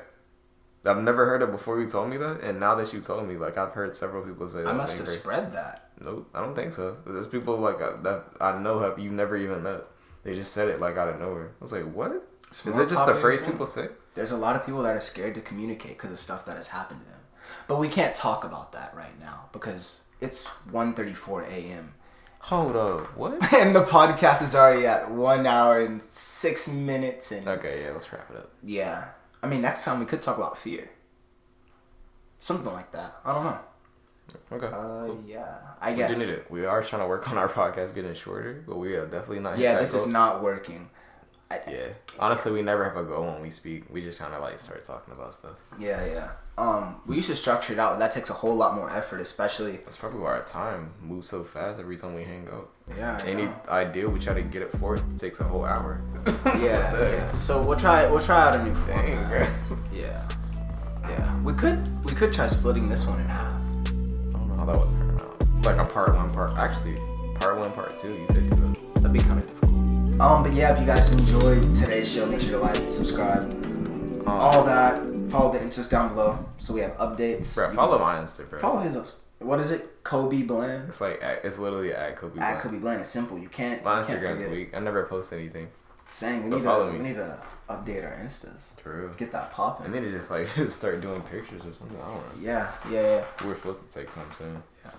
[SPEAKER 2] I've never heard it before you told me that, and now that you told me, like I've heard several people say that.
[SPEAKER 1] I must have spread that.
[SPEAKER 2] Nope, I don't think so. There's people like that I know you never even met. They just said it like out of nowhere. I was like, what? Is it just a phrase people say?
[SPEAKER 1] There's a lot of people that are scared to communicate because of stuff that has happened to them. But we can't talk about that right now because it's 1:34 a.m.
[SPEAKER 2] Hold up, what?
[SPEAKER 1] And the podcast is already at 1 hour and 6 minutes.
[SPEAKER 2] Okay, yeah, let's wrap it up.
[SPEAKER 1] Yeah. I mean, next time we could talk about fear. Something like that. I don't know.
[SPEAKER 2] Okay. Cool.
[SPEAKER 1] Yeah. I guess.
[SPEAKER 2] We are trying to work on our podcast getting shorter, but we are definitely not.
[SPEAKER 1] Yeah, this is not working.
[SPEAKER 2] Yeah. Honestly, we never have a goal when we speak. We just kind of like start talking about stuff.
[SPEAKER 1] Yeah. We used to structure it out. That takes a whole lot more effort, especially.
[SPEAKER 2] That's probably why our time moves so fast every time we hang out.
[SPEAKER 1] Yeah.
[SPEAKER 2] Any idea we try to get it for, it takes a whole hour.
[SPEAKER 1] Yeah. So we'll try out a new format. Yeah. We could try splitting this one in half.
[SPEAKER 2] I don't know how that would turn out. Like a part 1, part 1, part 2. You could do that.
[SPEAKER 1] That'd be kind of difficult. But yeah, if you guys enjoyed today's show, make sure to like, subscribe, all that. Follow the INSTAS down below so we have updates.
[SPEAKER 2] Bro, follow my Insta, bro.
[SPEAKER 1] Follow his. What is it? Kobe Bland.
[SPEAKER 2] It's literally at Kobe Bland.
[SPEAKER 1] At Kobe Bland. It's simple. You can't.
[SPEAKER 2] My Instagram's weak. I never post anything.
[SPEAKER 1] Saying we need to update our Instas.
[SPEAKER 2] True.
[SPEAKER 1] Get that popping.
[SPEAKER 2] I need to just like start doing pictures or something. I don't know.
[SPEAKER 1] Yeah.
[SPEAKER 2] We were supposed to take some soon.
[SPEAKER 1] Yeah,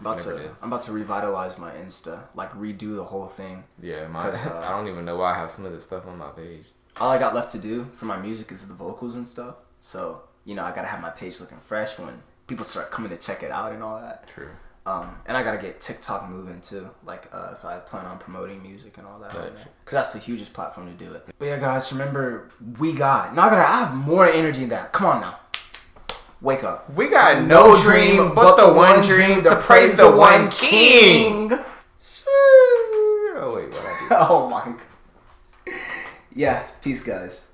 [SPEAKER 1] I'm about to revitalize my Insta, like redo the whole thing.
[SPEAKER 2] Yeah, I don't even know why I have some of this stuff on my page.
[SPEAKER 1] All I got left to do for my music is the vocals and stuff. So I gotta have my page looking fresh when people start coming to check it out and all that.
[SPEAKER 2] True.
[SPEAKER 1] And I gotta get TikTok moving too. Like if I plan on promoting music and all that, because that's the hugest platform to do it. But yeah, guys, remember I have more energy than that. Come on now, wake up.
[SPEAKER 2] We got no dream but the one dream to praise the one king.
[SPEAKER 1] Oh my god. Yeah, peace guys.